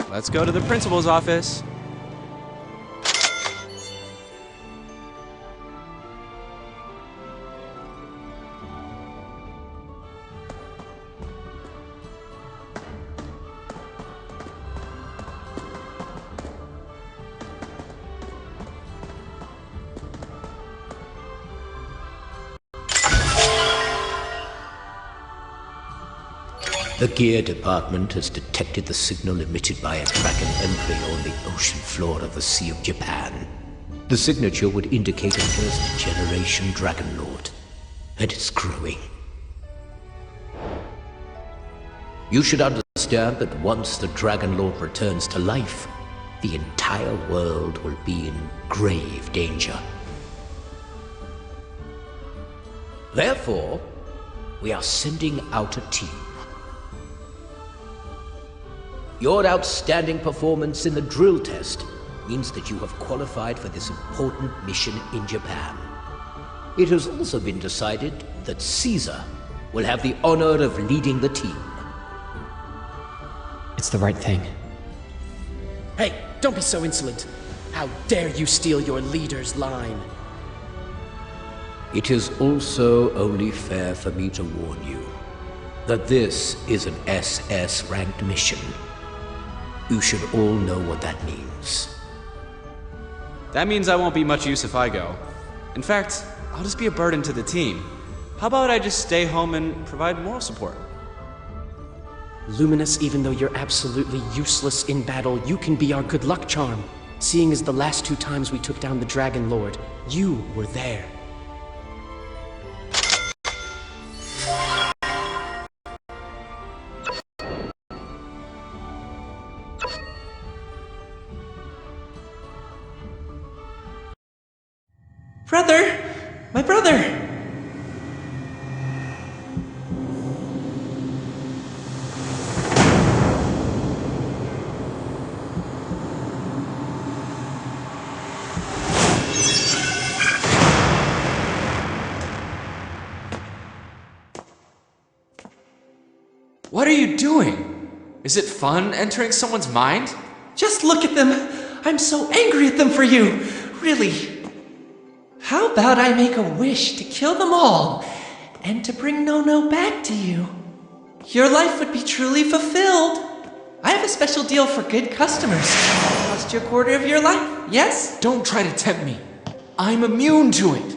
Let's go to the principal's office. The gear department has detected the signal emitted by a dragon embryo on the ocean floor of the Sea of Japan. The signature would indicate a first-generation Dragon Lord, and it's growing. You should understand that once the Dragon Lord returns to life, the entire world will be in grave danger. Therefore, we are sending out a team. Your outstanding performance in the drill test means that you have qualified for this important mission in Japan. It has also been decided that Caesar will have the honor of leading the team. It's the right thing. Hey, don't be so insolent. How dare you steal your leader's line? It is also only fair for me to warn you that this is an SS-ranked mission. You should all know what that means. That means I won't be much use if I go. In fact, I'll just be a burden to the team. How about I just stay home and provide moral support? Luminous, even though you're absolutely useless in battle, you can be our good luck charm. Seeing as the last 2 times we took down the Dragon Lord, you were there. Brother! My brother! What are you doing? Is it fun entering someone's mind? Just look at them! I'm so angry at them for you! Really. How about I make a wish to kill them all, and to bring No-No back to you? Your life would be truly fulfilled. I have a special deal for good customers. Cost you a quarter of your life, yes? Don't try to tempt me. I'm immune to it.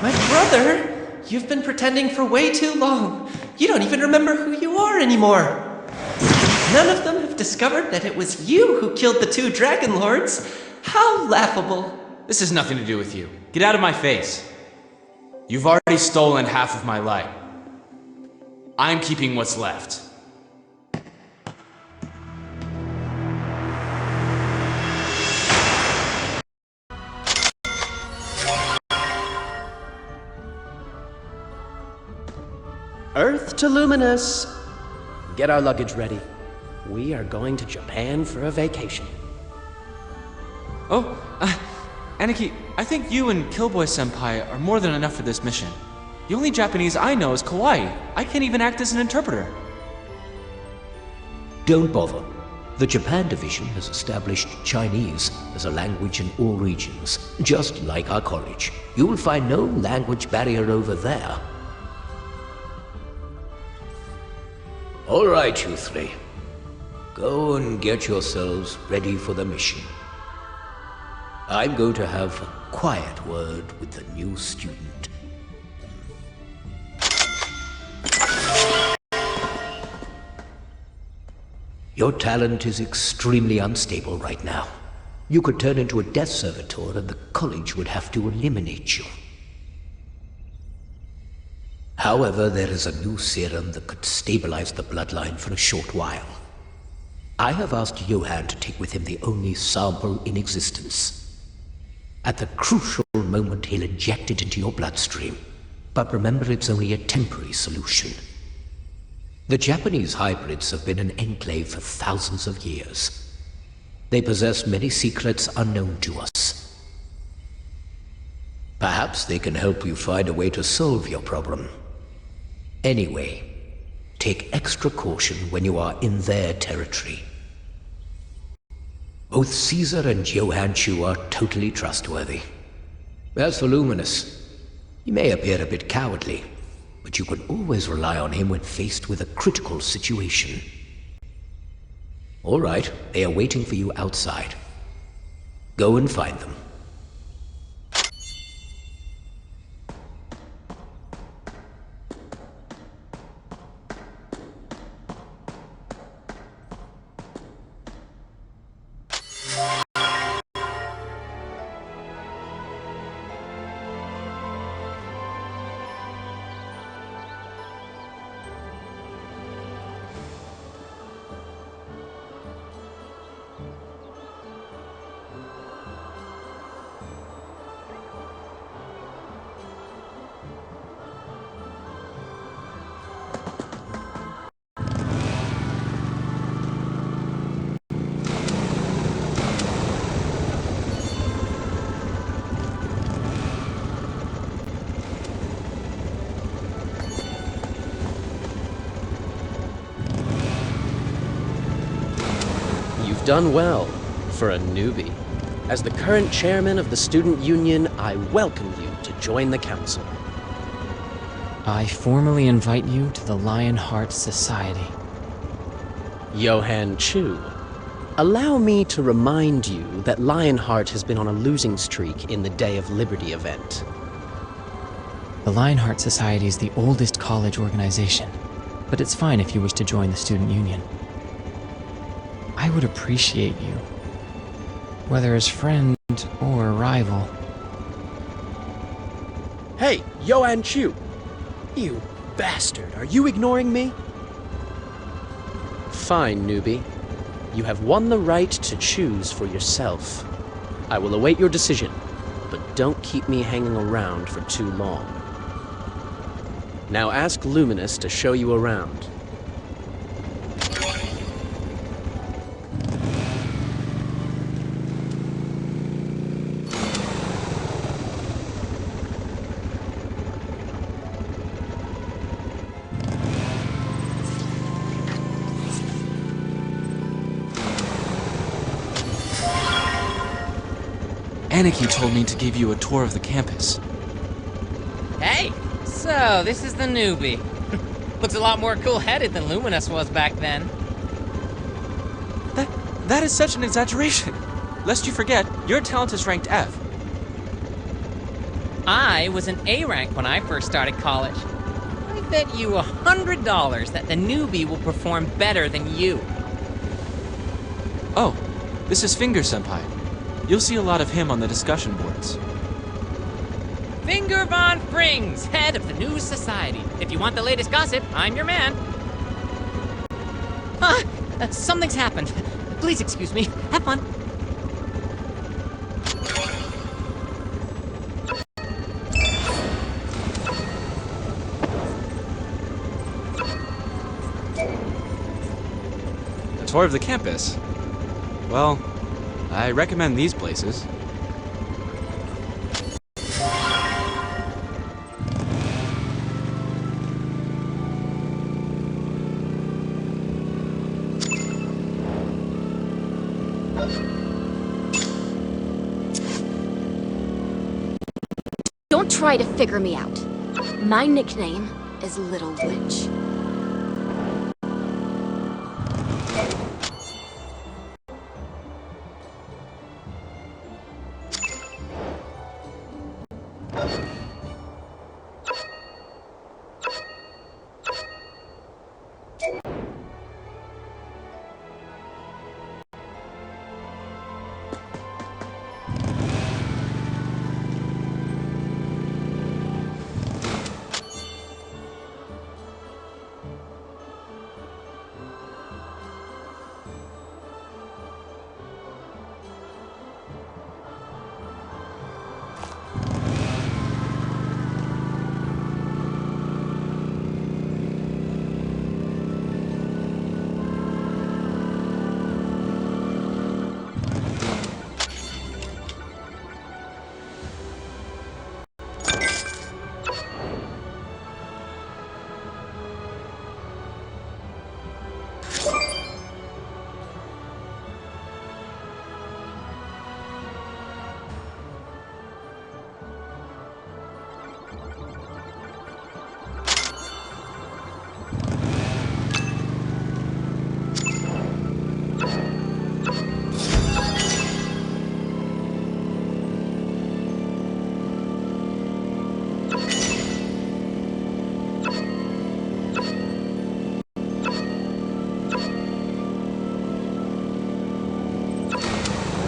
My brother, you've been pretending for way too long. You don't even remember who you are anymore. None of them have discovered that it was you who killed the 2 Dragon Lords. How laughable. This has nothing to do with you. Get out of my face. You've already stolen half of my light. I'm keeping what's left. Earth to Luminous. Get our luggage ready. We are going to Japan for a vacation. Oh, Aniki, I think you and Killboy-senpai are more than enough for this mission. The only Japanese I know is kawaii. I can't even act as an interpreter. Don't bother. The Japan division has established Chinese as a language in all regions, just like our college. You will find no language barrier over there. All right, you 3. Go and get yourselves ready for the mission. I'm going to have a quiet word with the new student. Your talent is extremely unstable right now. You could turn into a death servitor and the college would have to eliminate you. However, there is a new serum that could stabilize the bloodline for a short while. I have asked Johann to take with him the only sample in existence. At the crucial moment, he'll inject it into your bloodstream. But remember, it's only a temporary solution. The Japanese hybrids have been an enclave for thousands of years. They possess many secrets unknown to us. Perhaps they can help you find a way to solve your problem. Anyway, take extra caution when you are in their territory. Both Caesar and Johann Chu are totally trustworthy. As for Luminous, he may appear a bit cowardly, but you can always rely on him when faced with a critical situation. All right, they are waiting for you outside. Go and find them. done well for a newbie. As the current chairman of the Student Union, I welcome you to join the council. I formally invite you to the Lionheart Society. Johann Chu, allow me to remind you that Lionheart has been on a losing streak in the Day of Liberty event. The Lionheart Society is the oldest college organization, but it's fine if you wish to join the Student Union. I would appreciate you, whether as friend or rival. Hey, Johann Chu! You bastard, are you ignoring me? Fine, newbie. You have won the right to choose for yourself. I will await your decision, but don't keep me hanging around for too long. Now ask Luminous to show you around. Aniki told me to give you a tour of the campus. Hey, so this is the newbie. Looks a lot more cool-headed than Luminous was back then. That is such an exaggeration. Lest you forget, your talent is ranked F. I was an A rank when I first started college. I bet you $100 that the newbie will perform better than you. Oh, this is Finger Senpai. You'll see a lot of him on the discussion boards. Finger von Frings, head of the new society. If you want the latest gossip, I'm your man. Something's happened. Please excuse me. Have fun. A tour of the campus? Well, I recommend these places. Don't try to figure me out. My nickname is Little Witch.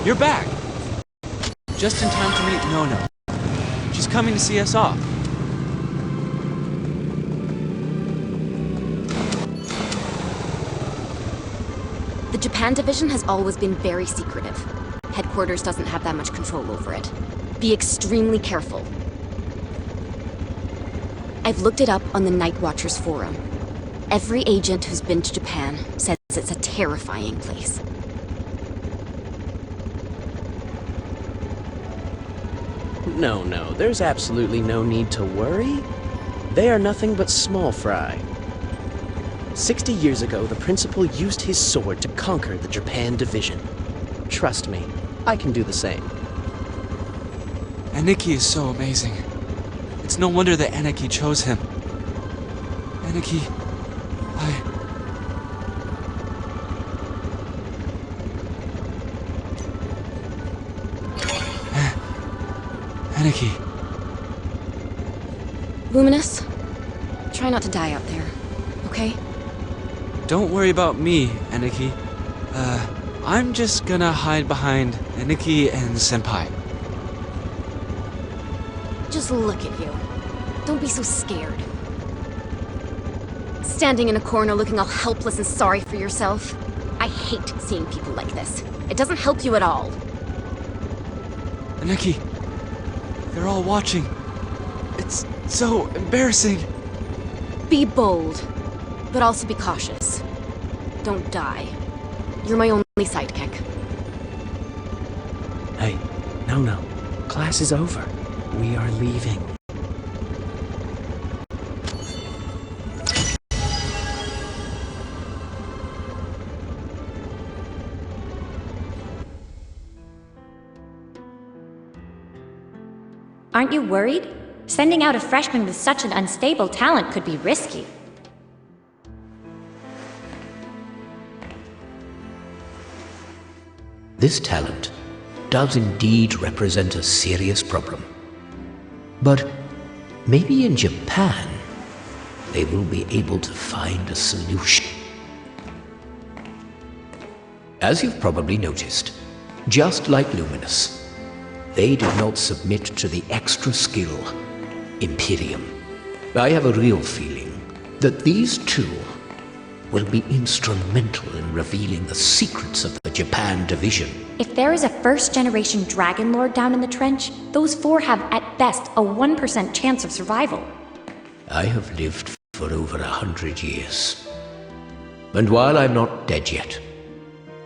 You're back! Just in time to meet Nono. She's coming to see us off. The Japan division has always been very secretive. Headquarters doesn't have that much control over it. Be extremely careful. I've looked it up on the Night Watchers forum. Every agent who's been to Japan says it's a terrifying place. No, there's absolutely no need to worry. They are nothing but small fry. 60 years ago, the principal used his sword to conquer the Japan division. Trust me, I can do the same. Aniki is so amazing. It's no wonder that Aniki chose him. Aniki, Aniki. Luminous, try not to die out there, okay? Don't worry about me, Aniki. I'm just gonna hide behind Aniki and Senpai. Just look at you. Don't be so scared. Standing in a corner looking all helpless and sorry for yourself. I hate seeing people like this. It doesn't help you at all. Aniki, they're all watching. It's so embarrassing. Be bold, but also be cautious. Don't die. You're my only sidekick. Hey, no. Class is over. We are leaving. Aren't you worried? Sending out a freshman with such an unstable talent could be risky. This talent does indeed represent a serious problem. But maybe in Japan, they will be able to find a solution. As you've probably noticed, just like Luminous, they did not submit to the extra skill, Imperium. I have a real feeling that these two will be instrumental in revealing the secrets of the Japan division. If there is a first-generation Dragon Lord down in the trench, those four have at best a 1% chance of survival. I have lived for over 100 years. And while I'm not dead yet,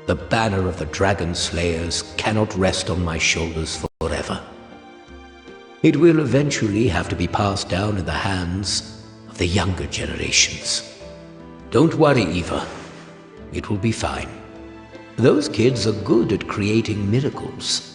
the banner of the Dragon Slayers cannot rest on my shoulders forever. It will eventually have to be passed down in the hands of the younger generations. Don't worry, Eva. It will be fine. Those kids are good at creating miracles.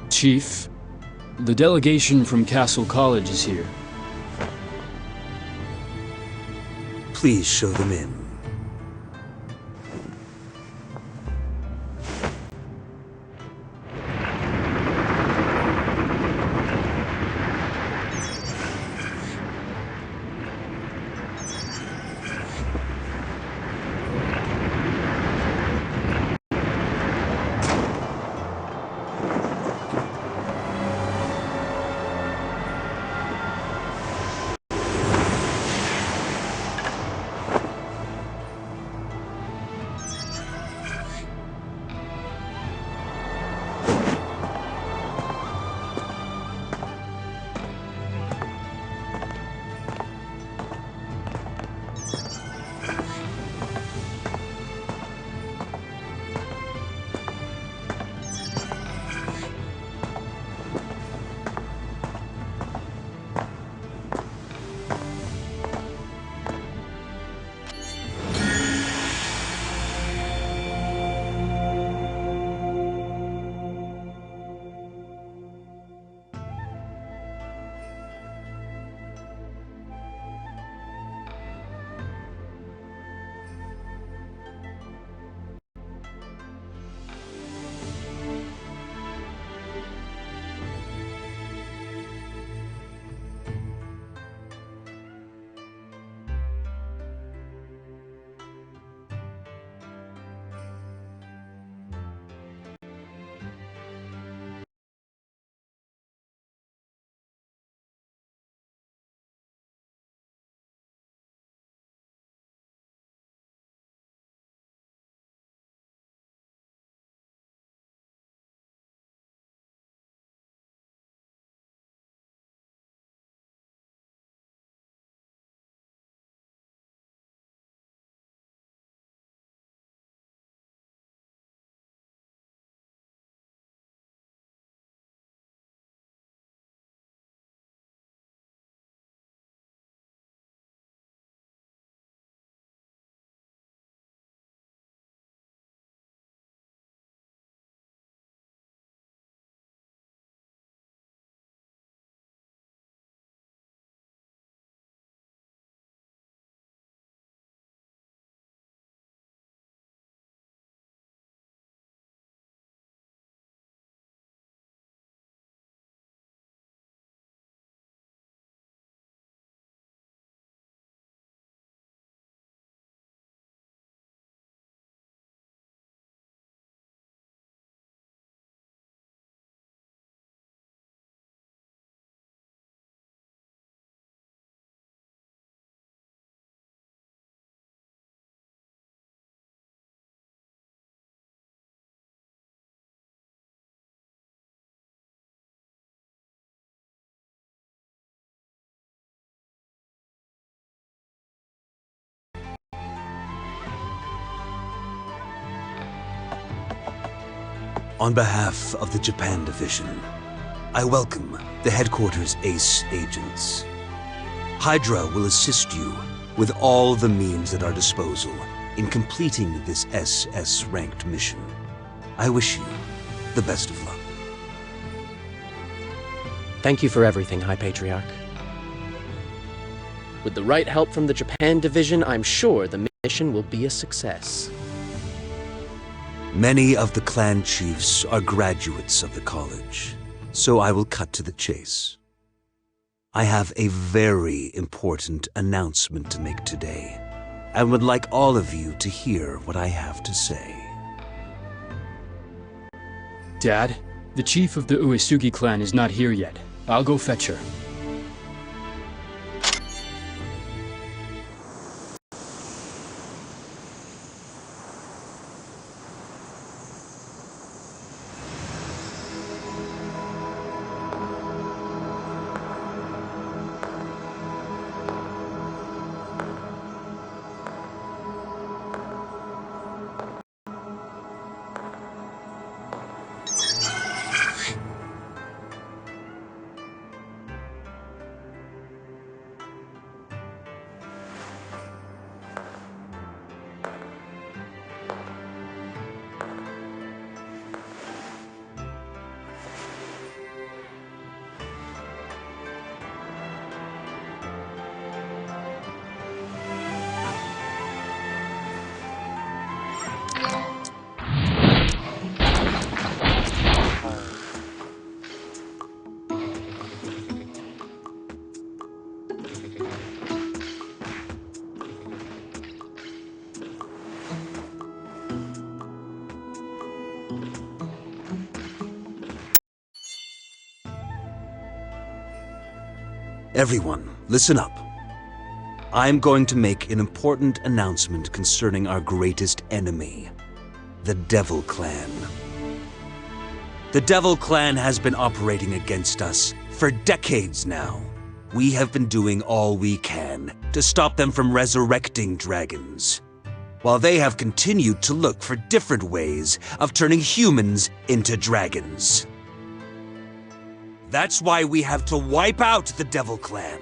Chief, the delegation from Castle College is here. Please show them in. On behalf of the Japan Division, I welcome the headquarters ACE agents. Hydra will assist you with all the means at our disposal in completing this SS-ranked mission. I wish you the best of luck. Thank you for everything, High Patriarch. With the right help from the Japan Division, I'm sure the mission will be a success. Many of the clan chiefs are graduates of the college, so I will cut to the chase. I have a very important announcement to make today, and would like all of you to hear what I have to say. Dad, the chief of the Uesugi clan is not here yet. I'll go fetch her. Everyone, listen up. I'm going to make an important announcement concerning our greatest enemy, the Devil Clan. The Devil Clan has been operating against us for decades now. We have been doing all we can to stop them from resurrecting dragons, while they have continued to look for different ways of turning humans into dragons. That's why we have to wipe out the Devil Clan.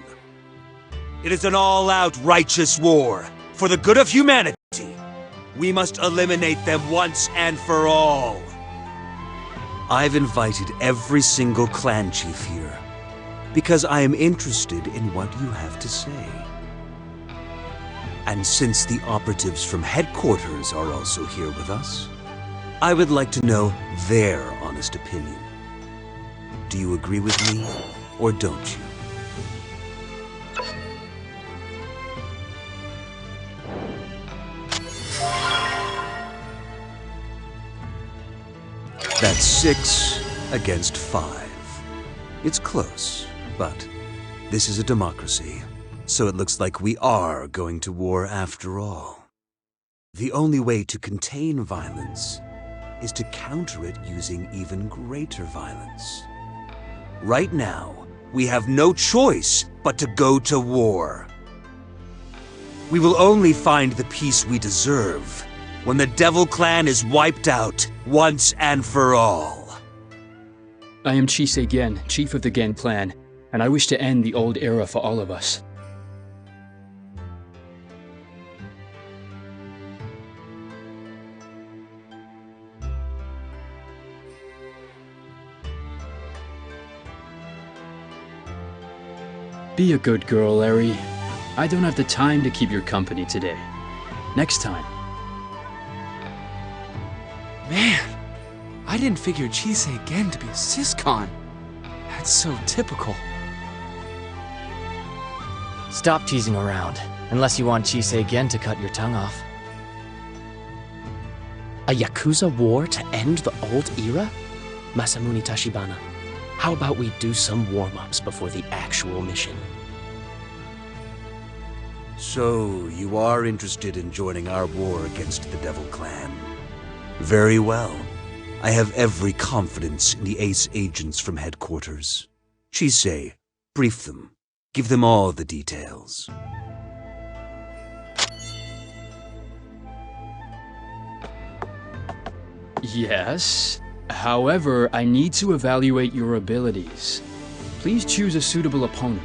It is an all-out righteous war for the good of humanity. We must eliminate them once and for all. I've invited every single clan chief here because I am interested in what you have to say. And since the operatives from headquarters are also here with us, I would like to know their honest opinion. Do you agree with me, or don't you? That's 6 against 5. It's close, but this is a democracy, so it looks like we are going to war after all. The only way to contain violence is to counter it using even greater violence. Right now, we have no choice but to go to war. We will only find the peace we deserve when the Devil Clan is wiped out once and for all. I am Chisei Gen, chief of the Gen clan, and I wish to end the old era for all of us. Be a good girl, Eri. I don't have the time to keep your company today. Next time. Man, I didn't figure Chisei again to be a syscon. That's so typical. Stop teasing around, unless you want Chisei again to cut your tongue off. A Yakuza war to end the old era? Masamune Tachibana, how about we do some warm-ups before the actual mission? So, you are interested in joining our war against the Devil Clan? Very well. I have every confidence in the ACE agents from headquarters. Chisei, brief them. Give them all the details. Yes? However, I need to evaluate your abilities. Please choose a suitable opponent.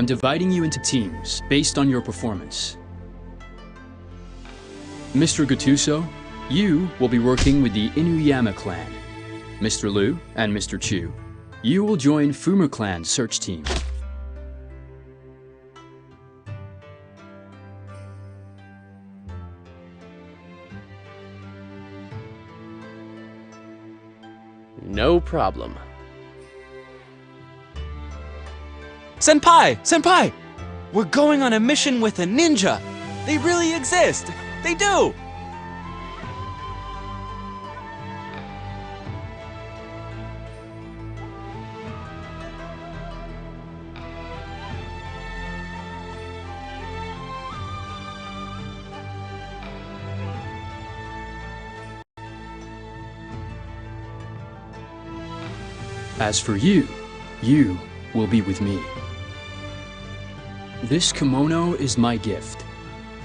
I'm dividing you into teams based on your performance. Mr. Gattuso, you will be working with the Inuyama clan. Mr. Liu and Mr. Chu, you will join Fumer clan's search team. No problem. Senpai! Senpai! We're going on a mission with a ninja! They really exist! They do! As for you, you will be with me. This kimono is my gift.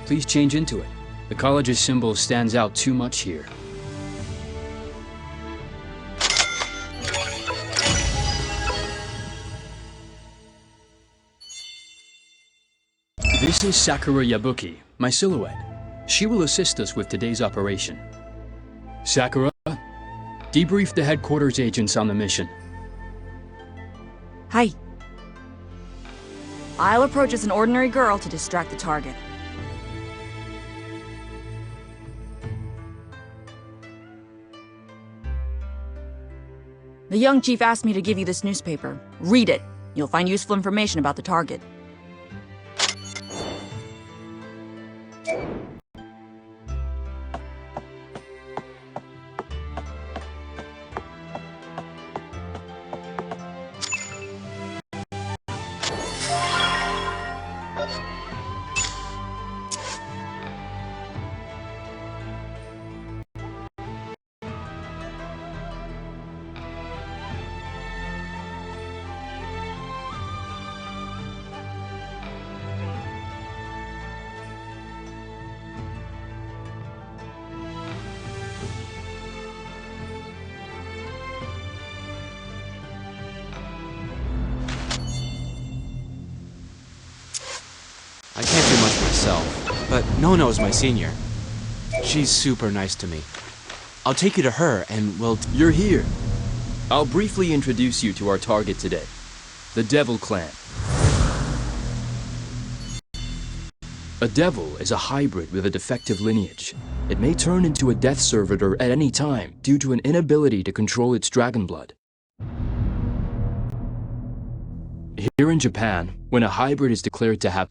Please change into it. The college's symbol stands out too much here. This is Sakura Yabuki, my silhouette. She will assist us with today's operation. Sakura, debrief the headquarters agents on the mission. Hi. I'll approach as an ordinary girl to distract the target. The young chief asked me to give you this newspaper. Read it. You'll find useful information about the target. I can't do much myself, but Nono's my senior. She's super nice to me. I'll take you to her and we'll... You're here. I'll briefly introduce you to our target today, the Devil Clan. A devil is a hybrid with a defective lineage. It may turn into a death servitor at any time due to an inability to control its dragon blood. Here in Japan, when a hybrid is declared to have